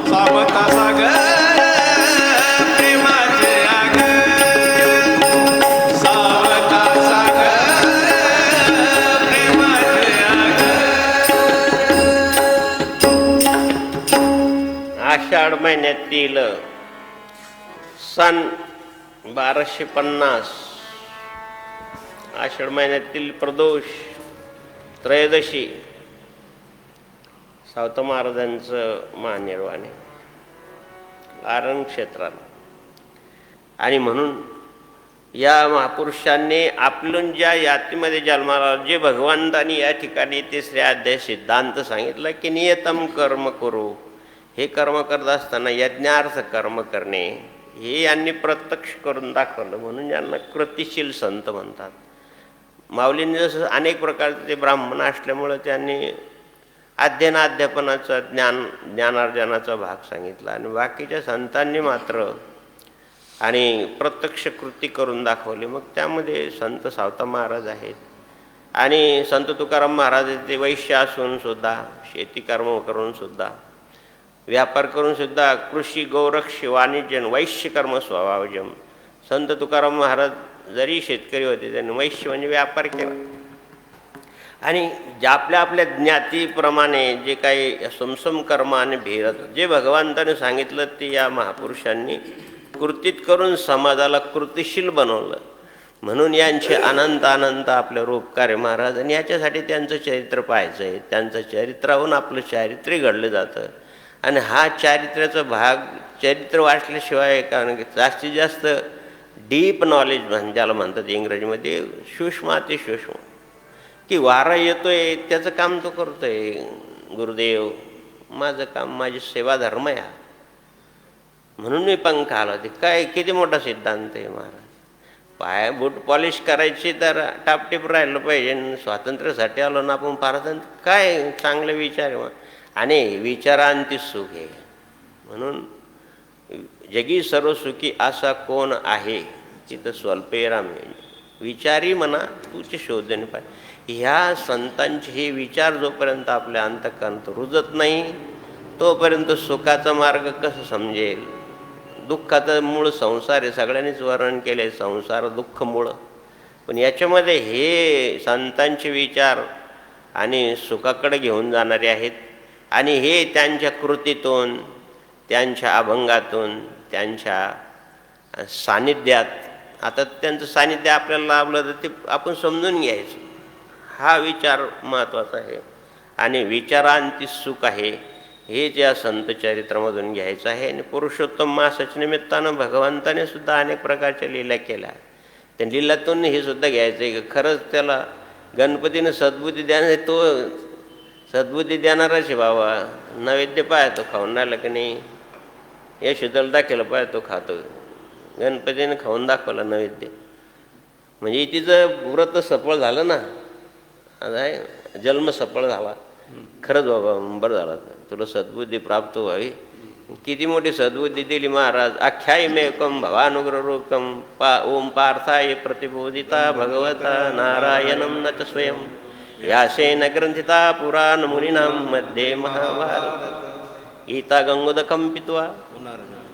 सावता सागर प्रेमाचे आगर सावता सागर प्रेमाचे आगर आषाढ महिन्यातील सन 1250 आषाढ महिन्यातील प्रदोष त्रयोदशी सावत महाराजांचं महानिर्वाण आहे आरण क्षेत्रात. आणि म्हणून या महापुरुषांनी आपलून ज्या यातीमध्ये जन्माला जे भगवंतांनी या ठिकाणी तिसऱ्या अध्याय सिद्धांत सांगितलं की नियतम कर्म करू, हे कर्म करत असताना यज्ञार्थ कर्म करणे हे यांनी प्रत्यक्ष करून दाखवलं. म्हणून यांना कृतिशील संत म्हणतात. माऊलींनी जसं अनेक प्रकारचे ब्राह्मण असल्यामुळं त्यांनी अध्ययनाध्यापनाचा ज्ञानार्जनाचा भाग सांगितला आणि बाकीच्या संतांनी मात्र आणि प्रत्यक्ष कृती करून दाखवली. मग त्यामध्ये संत सावता महाराज आहेत आणि संत तुकाराम महाराज ते वैश्य असून सुद्धा शेती कर्म करून सुद्धा व्यापार करून सुद्धा कृषी गौरक्ष वाणिज्य वैश्य कर्म स्वभावजम. संत तुकाराम महाराज जरी शेतकरी होते त्यांनी वैश्य म्हणजे व्यापार केला. आणि ज्या आपल्या आपल्या ज्ञातीप्रमाणे जे काही समसम कर्म आणि भेद जे भगवंताने सांगितलं ते या महापुरुषांनी कृतीत करून समाजाला कृतिशील बनवलं. म्हणून यांचे अनंत अनंत आपलं रूपकार्य महाराज. आणि याच्यासाठी त्यांचं चरित्र पाहायचं आहे. त्यांचं चरित्राहून आपलं चारित्र्य घडलं जातं. आणि हा चारित्र्याचा भाग चरित्र वाचल्याशिवाय कारण जास्तीत जास्त डीप नॉलेज ज्याला म्हणतात इंग्रजीमध्ये सूक्ष्मातिसूक्ष्म की वारा येतोय त्याचं काम तो करतोय. गुरुदेव माझं काम माझी सेवा धर्म आहे म्हणून मी पंख आला. ते काय किती मोठा सिद्धांत आहे महाराज. पाय बूट पॉलिश करायची तर टापटीप राहिलं पाहिजे. स्वातंत्र्यासाठी आलो ना आपण पारतंत्र काय चांगले विचार आहे आणि विचारांती सुख आहे. म्हणून जगी सर्व सुखी असा कोण आहे तिथं स्वल्पेराम विचारी म्हणा तुझे शोधणे पाहिजे. ह्या संतांचे हे विचार जोपर्यंत आपल्या अंतःकरणात रुजत नाही तोपर्यंत सुखाचा मार्ग कसं समजेल. दुःखाचं मूळ संसार आहे. सगळ्यांनीच वर्णन केले संसार दुःख मूळ. पण याच्यामध्ये हे संतांचे विचार आणि सुखाकडे घेऊन जाणारे आहेत. आणि हे त्यांच्या कृतीतून त्यांच्या अभंगातून त्यांच्या सानिध्यात आता त्यांचं सानिध्य आपल्याला लाभलं तर ते आपण समजून घ्यायचं. हा विचार महत्त्वाचा आहे. आणि विचारांती सुख आहे हे ज्या संत चरित्रामधून घ्यायचं आहे. आणि पुरुषोत्तम मासाच्या निमित्तानं भगवंताने सुद्धा अनेक प्रकारच्या लीला केल्या. त्या लीलातून हे सुद्धा घ्यायचं आहे की खरंच त्याला गणपतीनं सद्बुद्धी द्यायला तो सद्बुद्धी देणारच आहे बाबा. नैवेद्य पाहतो खाऊन राहिलं की नाही. हे शीतल दाखवलं पाहतो खातो. गणपतीने खाऊन दाखवलं नैवेद्य म्हणजे तिचं व्रत सफळ झालं ना. आता जन्म सफळ झाला. खरंच बाबा बरं झाला तुला सद्बुद्धी प्राप्त व्हावी. किती मोठी सद्बुद्धी दिली महाराज. आख्यायमेकम भवानुग्र रूपम ओम पार्थाय प्रतिबोधिता भगवता नारायणं न च स्वयं व्यासेन ग्रंथिता पुराण मुनीनां मध्ये महाभारत गीता गंगोदकं पित्वा.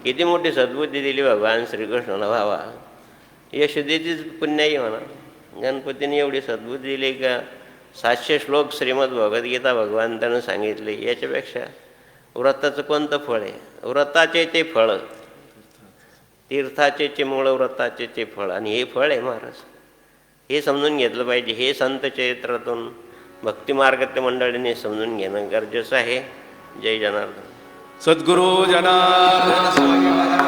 किती मोठी सद्बुद्धी दिली भगवान श्रीकृष्णाला भावा. यशोदेचीच पुण्याई म्हणा. गणपतीने एवढी सद्बुद्धी दिली का 700 श्लोक श्रीमद भगवद्गीता भगवंतानं सांगितले. याच्यापेक्षा व्रताचं कोणतं फळ आहे. व्रताचे ते फळ तीर्थाचे चे मूळ व्रताचे ते फळ आणि हे फळ आहे महाराज. हे समजून घेतलं पाहिजे. हे संत चरित्रातून भक्तिमार्गातल्या मंडळींनी समजून घेणं गरजेचं आहे. जय जनार्दन. सद्गुरु जनार्दन स्वामी महाराज.